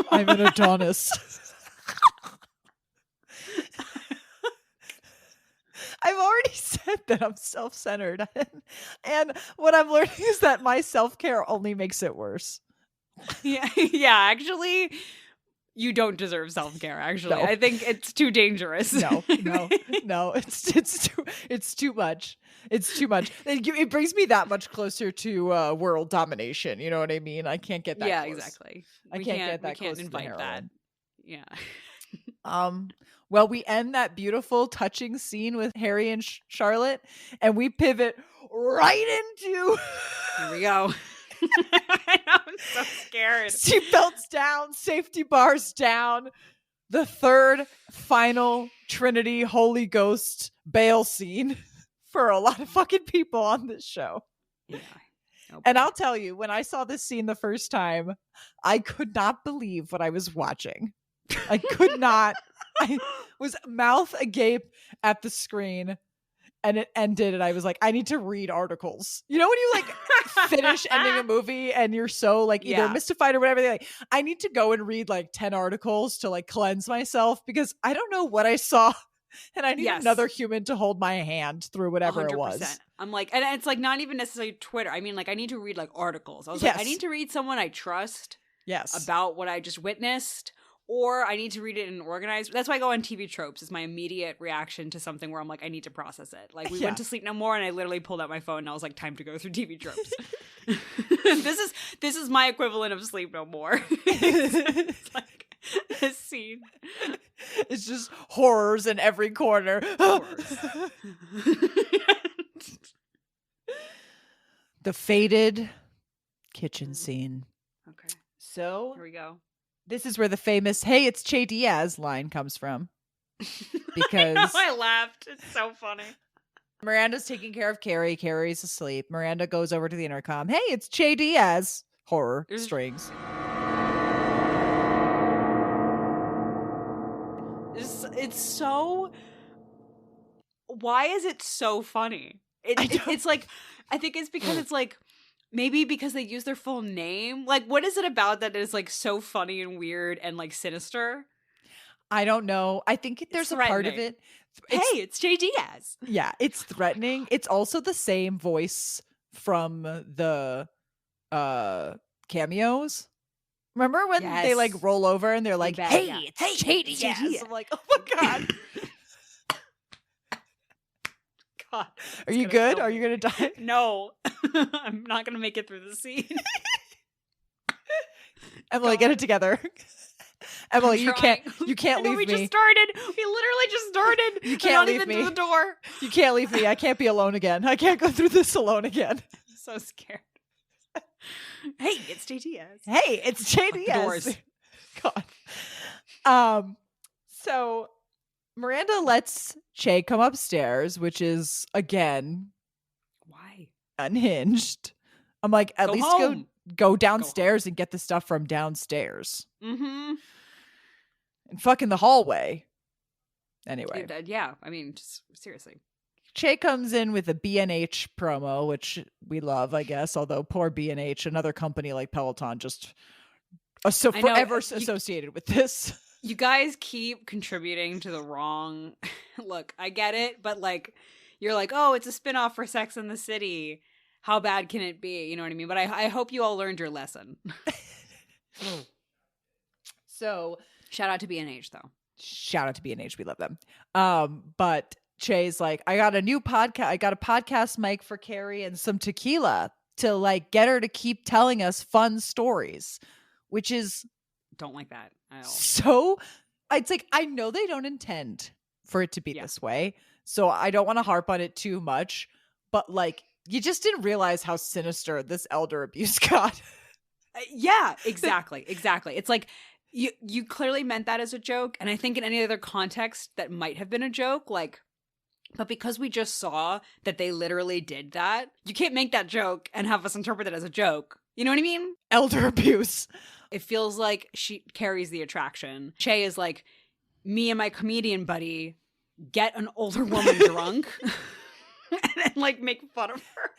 I'm an Adonis. I've already said that I'm self-centered. And what I'm learning is that my self-care only makes it worse. Yeah, actually, you don't deserve self-care, actually. No. I think it's too dangerous. No. It's too much. It's too much. It brings me that much closer to world domination. You know what I mean? I can't get that close. Yeah, exactly. I can't get that close to invite that. Yeah. Well, we end that beautiful, touching scene with Harry and Charlotte, and we pivot right into... Here we go. I know, I'm so scared. Seatbelts down, safety bars down. The third, final Trinity Holy Ghost bail scene for a lot of fucking people on this show. Yeah. And I'll tell you, when I saw this scene the first time, I could not believe what I was watching. I could not. I was mouth agape at the screen, and it ended, and I was like, I need to read articles. You know when you like finish ending a movie and you're so like either mystified or whatever, like, I need to go and read like 10 articles to like cleanse myself, because I don't know what I saw. And I need another human to hold my hand through whatever 100%. It was. I'm like, and it's like not even necessarily Twitter. I mean, like, I need to read like articles. I was like, I need to read someone I trust about what I just witnessed, or I need to read it in an organized. That's why I go on TV tropes. Is my immediate reaction to something where I'm like, I need to process it. Like, we went to Sleep No More, and I literally pulled out my phone and I was like, time to go through TV tropes. This is my equivalent of Sleep No More. It's like this scene. It's just horrors in every corner. The faded kitchen scene. Okay. So here we go. This is where the famous "Hey, it's Che Diaz" line comes from. Because I laughed. It's so funny. Miranda's taking care of Carrie. Carrie's asleep. Miranda goes over to the intercom. "Hey, it's Che Diaz." Horror strings. It's so. Why is it so funny? It's like, I think it's because it's like, maybe because they use their full name. Like, what is it about that is like so funny and weird and like sinister? I don't know. I think there's a part of it. It's Che Diaz. Yeah, it's threatening. It's also the same voice from the cameos. Remember when they like roll over and they're like, "Hey, it's Che Diaz." I'm like, "Oh my god." God, are you good? Are you gonna die? No, I'm not gonna make it through the scene. Emily, get it together. Emily, you can't leave me. We literally just started. You can't leave me. Through the door. You can't leave me. I can't be alone again. I can't go through this alone again. I'm so scared. Hey, it's Che Diaz. Hey, it's Che Diaz. Doors. God. So Miranda lets Che come upstairs, which is again why unhinged. I'm like, at least go downstairs and get the stuff from downstairs. Mm-hmm. And fuck in the hallway. Anyway. Yeah, I mean, just seriously. Che comes in with a B&H promo, which we love, I guess. Although poor B&H, another company like Peloton, just forever associated with this. You guys keep contributing to the wrong. Look, I get it, but like, you're like, oh, it's a spinoff for Sex and the City. How bad can it be? You know what I mean? But I hope you all learned your lesson. So, shout out to B&H, though. Shout out to B&H. We love them. But Che's like, I got a new podcast. I got a podcast mic for Carrie and some tequila to like get her to keep telling us fun stories, which is don't like that at all. So it's like, I know they don't intend for it to be this way, so I don't want to harp on it too much, but like, you just didn't realize how sinister this elder abuse got. Yeah, exactly. It's like, you clearly meant that as a joke, and I think in any other context that might have been a joke, like, but because we just saw that they literally did that, you can't make that joke and have us interpret it as a joke. You know what I mean? Elder abuse. It feels like she carries the attraction. Che is like, me and my comedian buddy get an older woman drunk and like make fun of her.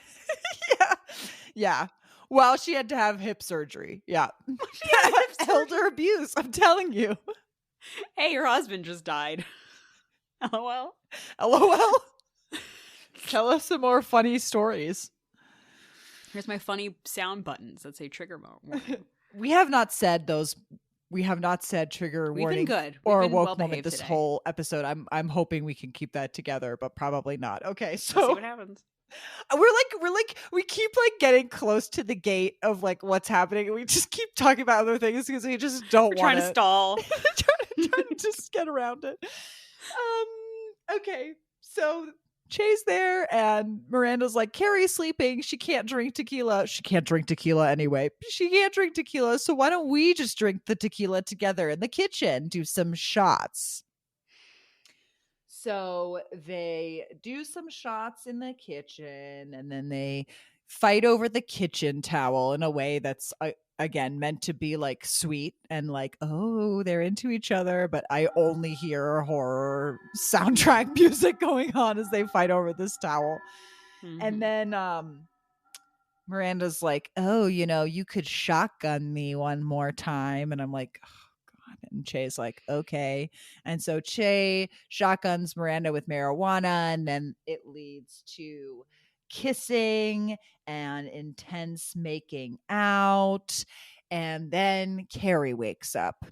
Yeah. Well, she had to have hip surgery. Yeah. Elder abuse. I'm telling you. Hey, your husband just died. LOL. LOL. Tell us some more funny stories. Here's my funny sound buttons that say trigger warning. We have not said those. We have not said trigger warning. We've been good. Or woke moment this whole episode. I'm hoping we can keep that together, but probably not. Okay, so let's see what happens. We keep like getting close to the gate of like what's happening, and we just keep talking about other things because we just don't want trying to stall. trying to just get around it. Okay, so Che's there, and Miranda's like, Carrie's sleeping. She can't drink tequila. She can't drink tequila anyway. She can't drink tequila, so why don't we just drink the tequila together in the kitchen? Do some shots. So they do some shots in the kitchen, and then they fight over the kitchen towel in a way that's again meant to be like sweet and like, oh, they're into each other, but I only hear horror soundtrack music going on as they fight over this towel. And then Miranda's like, oh, you could shotgun me one more time. And I'm like, oh God. And Che's like, okay. And so Che shotguns Miranda with marijuana, and then it leads to kissing and intense making out. And then Carrie wakes up.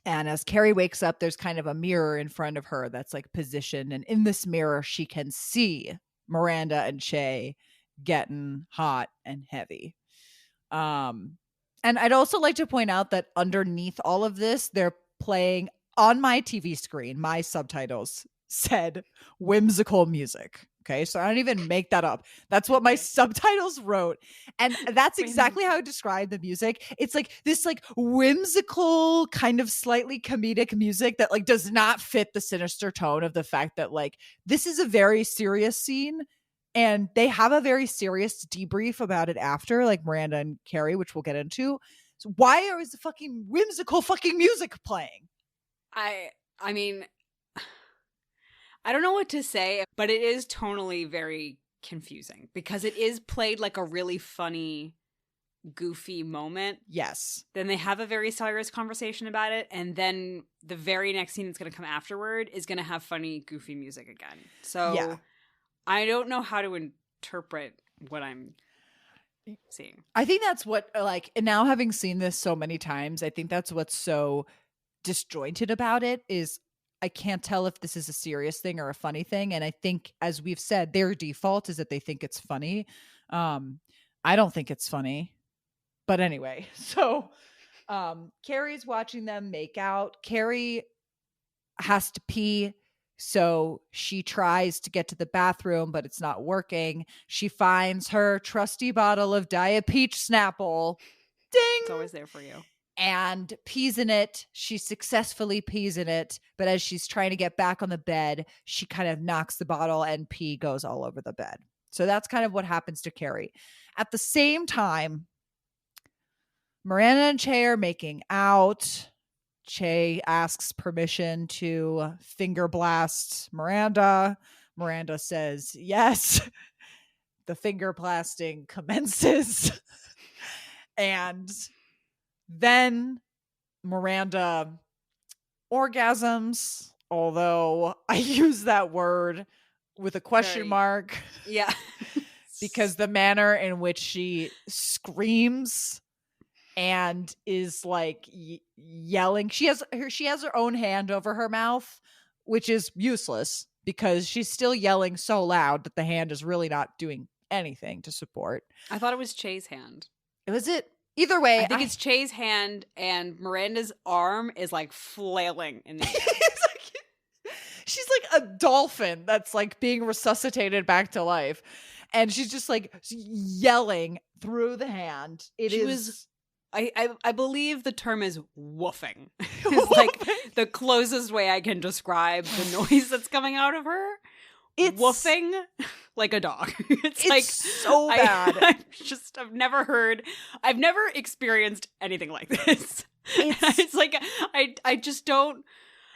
And as Carrie wakes up, there's kind of a mirror in front of her that's like positioned. And in this mirror, she can see Miranda and Che getting hot and heavy. And I'd also like to point out that underneath all of this, they're playing on my TV screen. My subtitles said whimsical music. Okay, so I don't even make that up. That's what my subtitles wrote. And that's exactly how I describe the music. It's like this like whimsical, kind of slightly comedic music that like does not fit the sinister tone of the fact that like this is a very serious scene. And they have a very serious debrief about it after, like Miranda and Carrie, which we'll get into. So why is the fucking whimsical fucking music playing? I mean, I don't know what to say, but it is tonally very confusing because it is played like a really funny, goofy moment. Yes. Then they have a very serious conversation about it, and then the very next scene that's going to come afterward is going to have funny, goofy music again. So yeah. I don't know how to interpret what I'm seeing. I think that's what, like, now having seen this so many times, I think that's what's so disjointed about it is I can't tell if this is a serious thing or a funny thing. And I think, as we've said, their default is that they think it's funny. I don't think it's funny. But anyway, so Carrie's watching them make out. Carrie has to pee. So she tries to get to the bathroom, but it's not working. She finds her trusty bottle of Diet Peach Snapple. Ding! It's always there for you. And pees in it. She successfully pees in it. But as she's trying to get back on the bed, she kind of knocks the bottle and pee goes all over the bed. So that's kind of what happens to Carrie. At the same time, Miranda and Che are making out. Che asks permission to finger blast Miranda. Miranda says yes. The finger blasting commences. And then Miranda orgasms, although I use that word with a question mark. Yeah. Because the manner in which she screams and is like yelling. She has her own hand over her mouth, which is useless because she's still yelling so loud that the hand is really not doing anything to support. I thought it was Che's hand. Was it? Either way. I think it's Che's hand and Miranda's arm is like flailing in the air. She's like a dolphin that's like being resuscitated back to life. And she's just like yelling through the hand. I believe the term is woofing. It's like the closest way I can describe the noise that's coming out of her. It's woofing like a dog. It's like so bad. I've never experienced anything like this. It's like I just don't.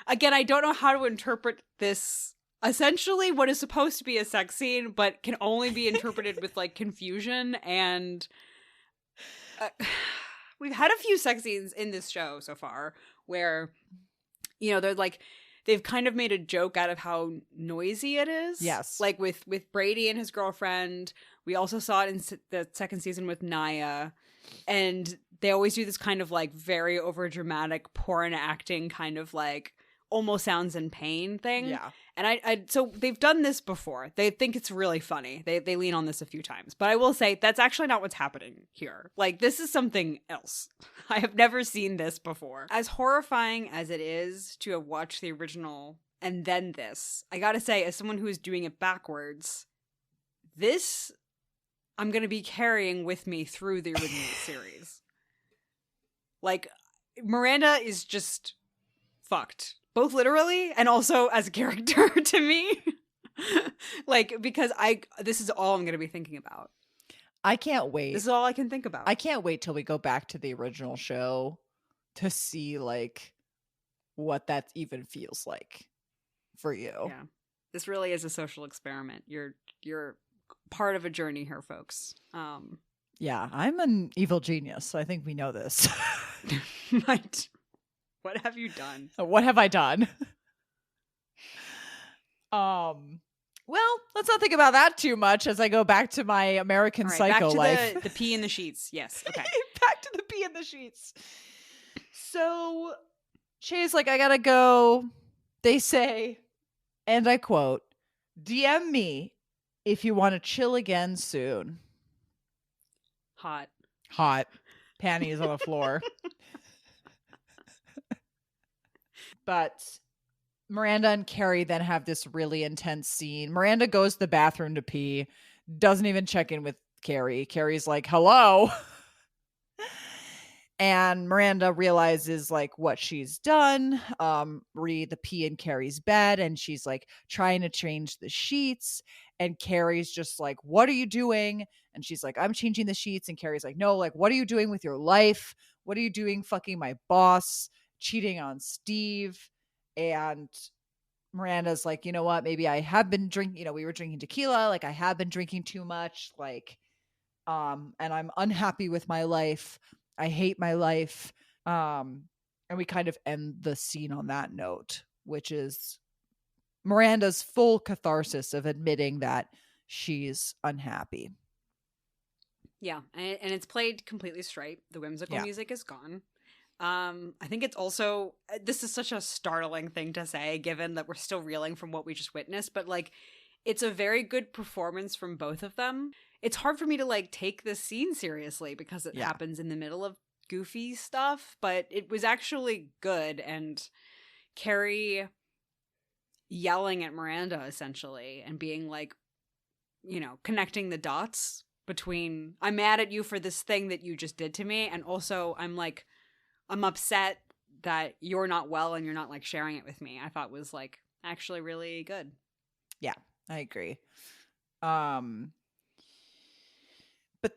Again, I don't know how to interpret this. Essentially, what is supposed to be a sex scene, but can only be interpreted with like confusion and. We've had a few sex scenes in this show so far where, they're like, they've kind of made a joke out of how noisy it is. Yes. Like with Brady and his girlfriend. We also saw it in the second season with Naya. And they always do this kind of like very overdramatic porn acting kind of like almost sounds in pain thing. Yeah. And so they've done this before. They think it's really funny. They lean on this a few times. But I will say that's actually not what's happening here. Like, this is something else. I have never seen this before. As horrifying as it is to have watched the original and then this, I gotta say, as someone who is doing it backwards, this I'm gonna be carrying with me through the original series. Like, Miranda is just fucked. Both literally and also as a character to me. Like, because this is all I'm going to be thinking about. I can't wait. This is all I can think about. I can't wait till we go back to the original show to see like what that even feels like for you. Yeah. This really is a social experiment. You're part of a journey here, folks. Yeah, I'm an evil genius. So I think we know this. What have you done? What have I done? Well, let's not think about that too much as I go back to my American Psycho life. The pee in the sheets. Yes. Okay. Back to the pee in the sheets. So Shay's like, I gotta go. They say, and I quote, DM me if you want to chill again soon. Hot. Panties on the floor. But Miranda and Carrie then have this really intense scene. Miranda goes to the bathroom to pee, doesn't even check in with Carrie. Carrie's like, hello. And Miranda realizes like what she's done. Read the pee in Carrie's bed, and she's like trying to change the sheets. And Carrie's just like, what are you doing? And she's like, I'm changing the sheets. And Carrie's like, no, like, what are you doing with your life? What are you doing fucking my boss? Cheating on Steve. And Miranda's like, you know what? Maybe I have been drinking, we were drinking tequila. Like I have been drinking too much. Like, and I'm unhappy with my life. I hate my life. And we kind of end the scene on that note, which is Miranda's full catharsis of admitting that she's unhappy. Yeah. And it's played completely straight. The whimsical music is gone. I think it's also, this is such a startling thing to say, given that we're still reeling from what we just witnessed, but like, it's a very good performance from both of them. It's hard for me to like take this scene seriously because it happens in the middle of goofy stuff, but it was actually good. And Carrie yelling at Miranda essentially and being like, connecting the dots between I'm mad at you for this thing that you just did to me, and also I'm upset that you're not well and you're not like sharing it with me, I thought was like actually really good. Yeah, I agree. But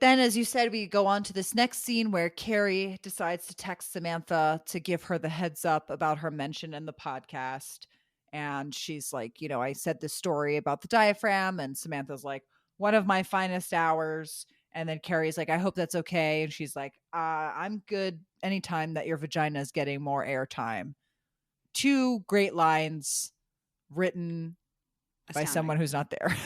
then, as you said, we go on to this next scene where Carrie decides to text Samantha to give her the heads up about her mention in the podcast. And she's like, I said this story about the diaphragm. And Samantha's like, one of my finest hours. And then Carrie's like, I hope that's okay. And she's like, I'm good anytime that your vagina is getting more airtime. 2 great lines written by someone who's not there.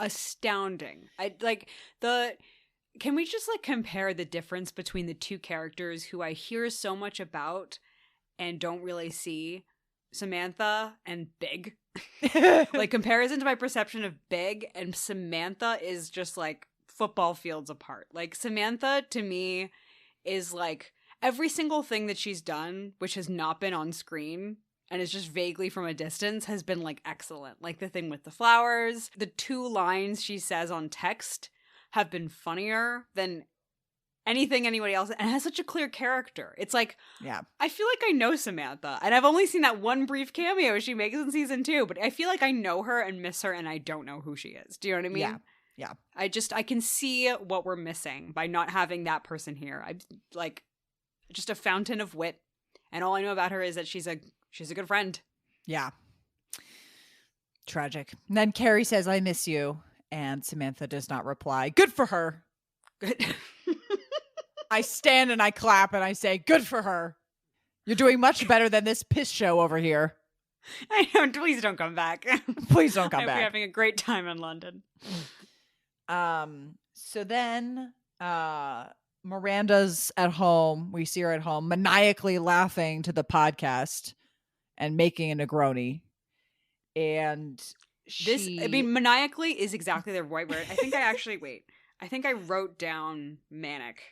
Astounding. Can we just like compare the difference between the 2 characters who I hear so much about and don't really see? Samantha and Big. Like, comparison to my perception of Big and Samantha is just like football fields apart. Like, Samantha to me is like every single thing that she's done which has not been on screen and is just vaguely from a distance has been like excellent. Like the thing with the flowers, the 2 lines she says on text have been funnier than anything anybody else, and has such a clear character. It's like, I feel like I know Samantha, and I've only seen that one brief cameo she makes in season 2, but I feel like I know her and miss her, and I don't know who she is. Do you know what I mean? Yeah. I can see what we're missing by not having that person here. I'm like just a fountain of wit, and all I know about her is that she's a good friend. Yeah. Tragic. And then Carrie says, I miss you, and Samantha does not reply. Good for her. Good. I stand and I clap and I say, good for her. You're doing much better than this piss show over here. I know. Please don't come back. Please don't come back. We're having a great time in London. So then Miranda's at home. We see her at home maniacally laughing to the podcast and making a Negroni. And maniacally is exactly the right word. I think I wrote down manic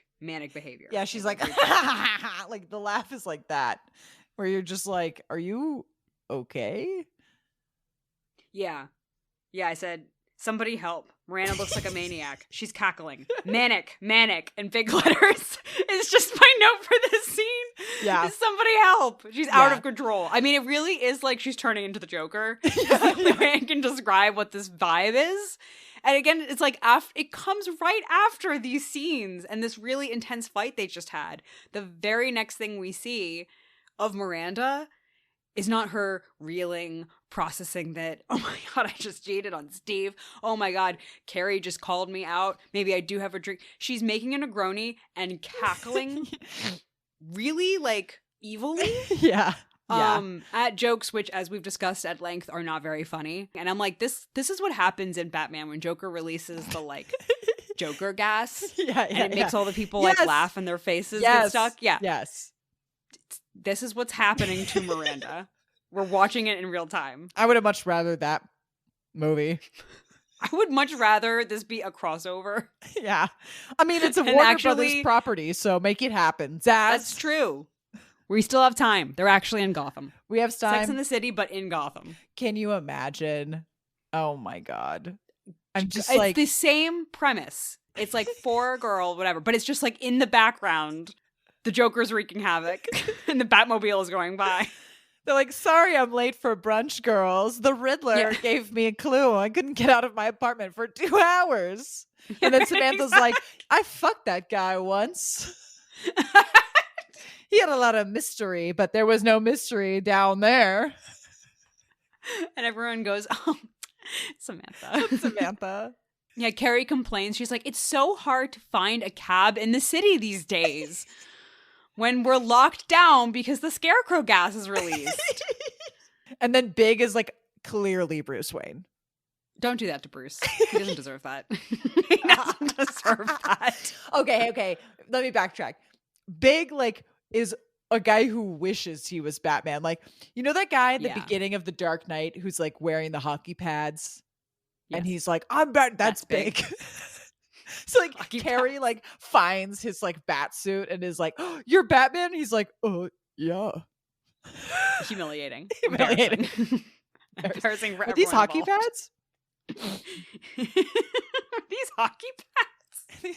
behavior. Yeah, she's like, like the laugh is like that, where you're just like, are you okay? Yeah, I said, somebody help. Miranda looks like a maniac. She's cackling. Manic, in big letters. It's just my note for this scene. Yeah. Somebody help. She's out of control. I mean, it really is like she's turning into the Joker. That's the only way I can describe what this vibe is. And again, it's like it comes right after these scenes and this really intense fight they just had. The very next thing we see of Miranda is not her reeling, processing that, oh my God, I just cheated on Steve. Oh my God, Carrie just called me out. Maybe I do have a drink. She's making a Negroni and cackling really like evilly. Yeah. At jokes which, as we've discussed at length, are not very funny. And I'm like, this is what happens in Batman when Joker releases the like Joker gas. And it makes all the people like laugh and their faces get stuck. Yeah. Yes. This is what's happening to Miranda. We're watching it in real time. I would have much rather that movie. I would much rather this be a crossover. Yeah. I mean, it's a Warner Brothers property, so make it happen. Zaz. That's true. We still have time. They're actually in Gotham. We have time. Sex in the City, but in Gotham. Can you imagine? Oh my God. I'm just it's the same premise. It's like for a girl, whatever, but it's just like in the background, the Joker's wreaking havoc and the Batmobile is going by. They're like, sorry, I'm late for brunch, girls. The Riddler gave me a clue. I couldn't get out of my apartment for 2 hours. And then Samantha's like, I fucked that guy once. He had a lot of mystery, but there was no mystery down there. And everyone goes, oh, Samantha. Samantha. Yeah, Carrie complains. She's like, it's so hard to find a cab in the city these days when we're locked down because the scarecrow gas is released. And then Big is like clearly Bruce Wayne. Don't do that to Bruce. He doesn't deserve that. He doesn't deserve that. Okay. Let me backtrack. Big like is a guy who wishes he was Batman. Like, you know that guy at the beginning of The Dark Knight who's like wearing the hockey pads? Yes. And he's like, I'm Bat. That's Big. So like hockey Carrie pads. Like finds his like bat suit and is like, oh, you're Batman? He's like, oh yeah. Humiliating. Embarrassing for everyone these hockey pads? These hockey pads?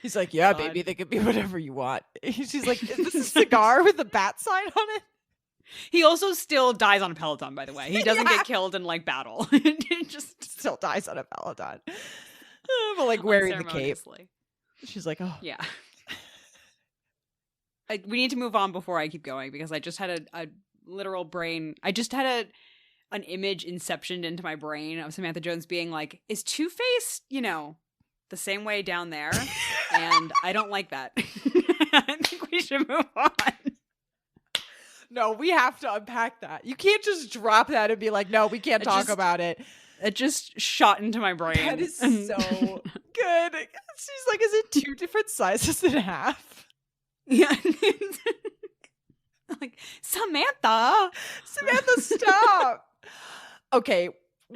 He's like, yeah, God. Baby, they could be whatever you want. She's like, is this a cigar with a bat sign on it? He also still dies on a Peloton, by the way. He doesn't get killed in like battle. He just still dies on a Peloton. But like wearing the cape. She's like, oh. Yeah. We need to move on before I keep going because I just had a literal brain. I just had an image inceptioned into my brain of Samantha Jones being like, is Two-Face, the same way down there? And I don't like that. I think we should move on. No, we have to unpack that. You can't just drop that and be like, no, we can't talk about it. It just shot into my brain. That is so good. She's like, is it 2 different sizes and a half? Yeah. Like, Samantha, stop. Okay.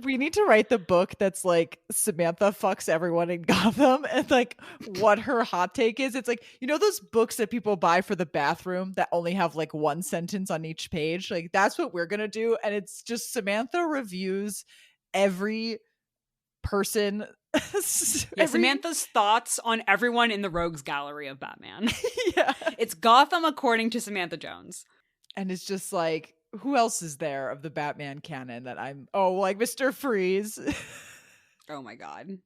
We need to write the book that's like Samantha fucks everyone in Gotham and like what her hot take is. It's like, those books that people buy for the bathroom that only have like one sentence on each page? Like that's what we're going to do. And it's just Samantha reviews every person. Samantha's thoughts on everyone in the rogues gallery of Batman. Yeah. It's Gotham according to Samantha Jones. And it's just like, who else is there of the Batman canon that like Mr. Freeze. Oh my God.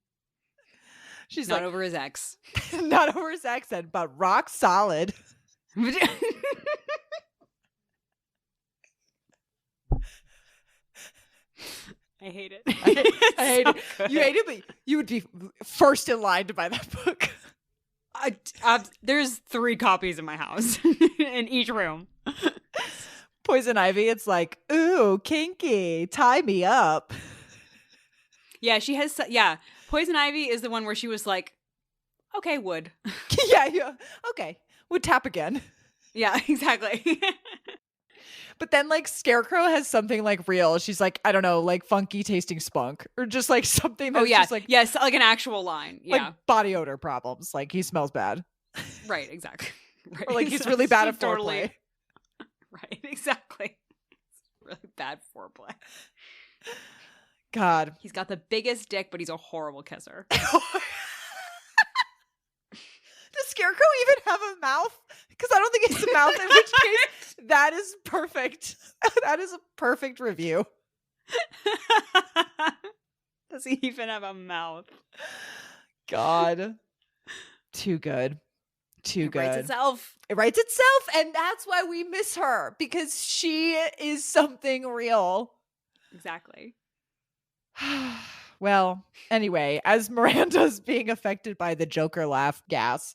She's not over his ex. Not over his accent, but rock solid. I hate it. I hate it. Good. You hate it, but you would be first in line to buy that book. There's 3 copies in my house in each room. Poison Ivy, it's like, ooh, kinky, tie me up. Yeah, she has, Poison Ivy is the one where she was like, okay, wood. yeah, okay, would tap again. Yeah, exactly. But then like Scarecrow has something like real. She's like, I don't know, like funky tasting spunk or just like something that's just like. Yes, like an actual line. Yeah. Like body odor problems. Like he smells bad. Right, exactly. Right. Or like he's really bad at foreplay. Totally. Right, exactly. It's really bad foreplay. God. He's got the biggest dick, but he's a horrible kisser. Does Scarecrow even have a mouth? Because I don't think it's a mouth, in which case that is perfect. That is a perfect review. Does he even have a mouth? God. Too good. Too good. It writes itself. It writes itself, and that's why we miss her, because she is something real. Exactly. Well, anyway, as Miranda's being affected by the Joker laugh gas,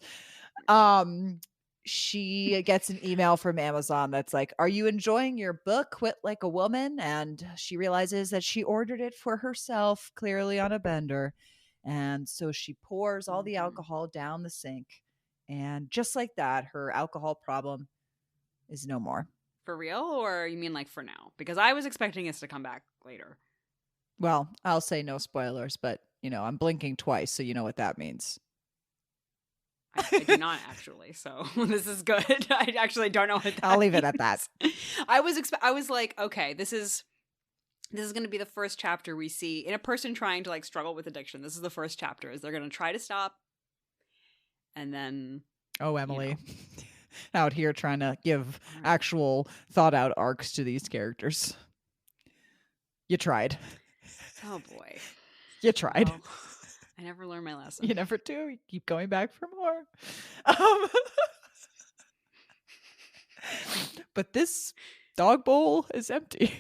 she gets an email from Amazon that's like, "Are you enjoying your book, Quit Like a Woman?" And she realizes that she ordered it for herself, clearly on a bender. And so she pours all the alcohol down the sink. And just like that, her alcohol problem is no more. For real? Or you mean like for now? Because I was expecting us to come back later. Well, I'll say no spoilers, but, I'm blinking twice, so you know what that means. I do not actually, so this is good. I actually don't know what that I'll leave it means. at that. I was like, okay, this is going to be the first chapter we see in a person trying to like struggle with addiction. This is the first chapter. Is they're going to try to stop, and then Emily, out here trying to give actual thought out arcs to these characters. You tried. Oh boy, you tried. Well, I never learned my lesson. You never do. You keep going back for more. But this dog bowl is empty.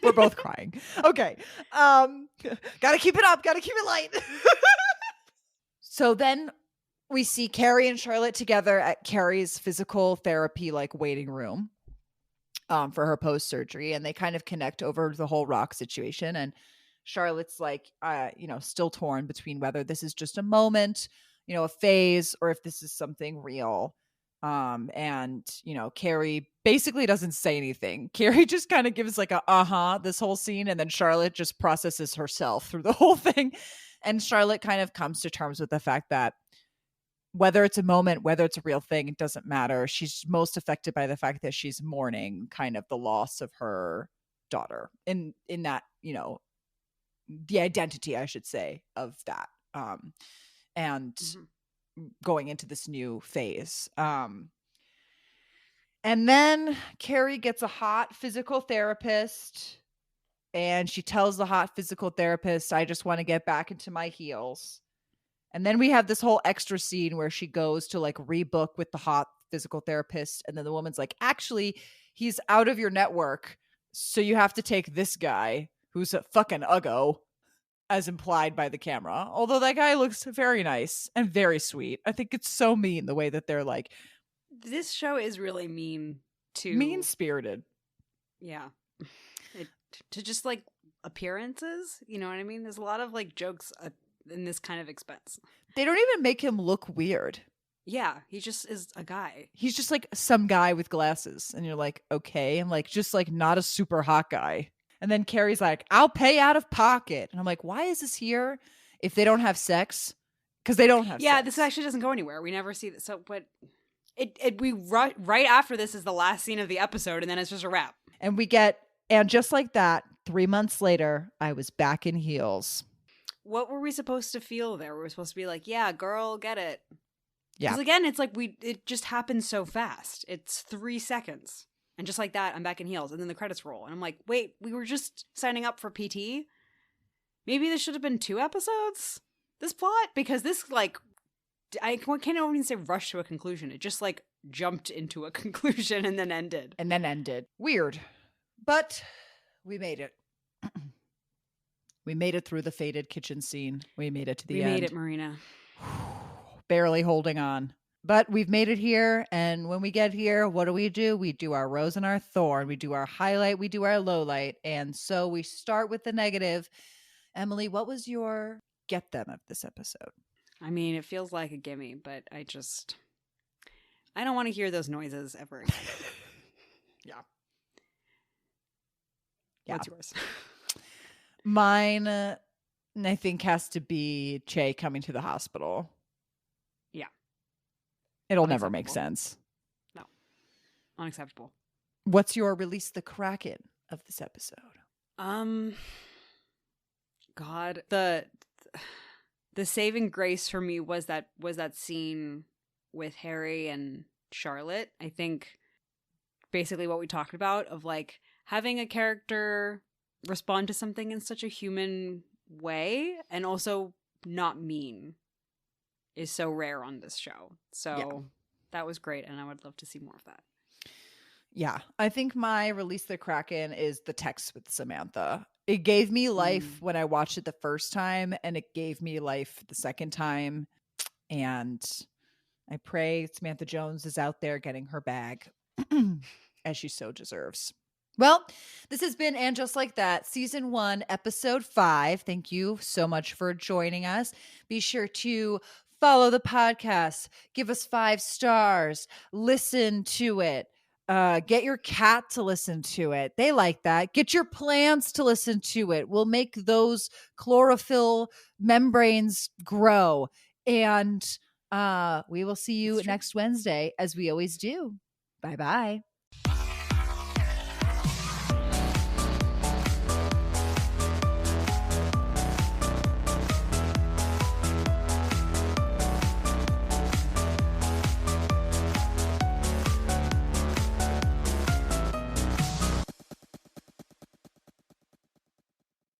We're both crying. Okay. Gotta keep it up. Gotta keep it light. So then we see Carrie and Charlotte together at Carrie's physical therapy waiting room for her post-surgery, and they kind of connect over the whole rock situation. And Charlotte's still torn between whether this is just a moment, a phase, or if this is something real. And Carrie basically doesn't say anything. Carrie just kind of gives this whole scene, and then Charlotte just processes herself through the whole thing. And Charlotte kind of comes to terms with the fact that whether it's a moment, whether it's a real thing, it doesn't matter. She's most affected by the fact that she's mourning kind of the loss of her daughter in that, the identity, I should say, of that. And going into this new phase. And then Carrie gets a hot physical therapist, and she tells the hot physical therapist, "I just want to get back into my heels." And then we have this whole extra scene where she goes to rebook with the hot physical therapist. And then the woman's like, "Actually, he's out of your network. So you have to take this guy who's a fucking uggo," as implied by the camera. Although that guy looks very nice and very sweet. I think it's so mean the way that they're this show is really mean-spirited. Yeah. To just appearances, you know what I mean? There's a lot of jokes in this kind of expense. They don't even make him look weird. Yeah, he just is a guy. He's just some guy with glasses, and you're like, okay, and just not a super hot guy. And then Carrie's like, "I'll pay out of pocket," and I'm like, why is this here if they don't have sex? Because they don't have sex. This actually doesn't go anywhere. We never see this. So, but right after this is the last scene of the episode, and then it's just a wrap. And just like that, 3 months later, I was back in heels. What were we supposed to feel there? We were supposed to be like, yeah, girl, get it. Yeah. Because again, it's it just happens so fast. It's 3 seconds. And just like that, I'm back in heels. And then the credits roll. And I'm like, wait, we were just signing up for PT? Maybe this should have been 2 episodes? This plot? Because this, I can't even say rush to a conclusion. It just, jumped into a conclusion and then ended. Weird. But we made it. We made it through the faded kitchen scene. We made it to the end. We made it, Marina. Barely holding on. But we've made it here. And when we get here, what do? We do our rose and our thorn. We do our highlight. We do our low light. And so we start with the negative. Emily, what was your get them of this episode? I mean, it feels like a gimme, but I don't want to hear those noises ever again. Yeah. What's yours? Mine, I think, has to be Che coming to the hospital. Yeah. It'll never make sense. No. Unacceptable. What's your release the Kraken of this episode? God. The saving grace for me was that scene with Harry and Charlotte. I think basically what we talked about of like having a character respond to something in such a human way and also not mean is so rare on this show. So that was great, and I would love to see more of that. Yeah, I think my Release the Kraken is the text with Samantha. It gave me life when I watched it the first time, and it gave me life the second time. And I pray Samantha Jones is out there getting her bag as she so deserves. Well, this has been And Just Like That, Season 1, Episode 5. Thank you so much for joining us. Be sure to follow the podcast, give us 5 stars, listen to it. Get your cat to listen to it. They like that. Get your plants to listen to it. We'll make those chlorophyll membranes grow. And we will see you next Wednesday, as we always do. Bye-bye.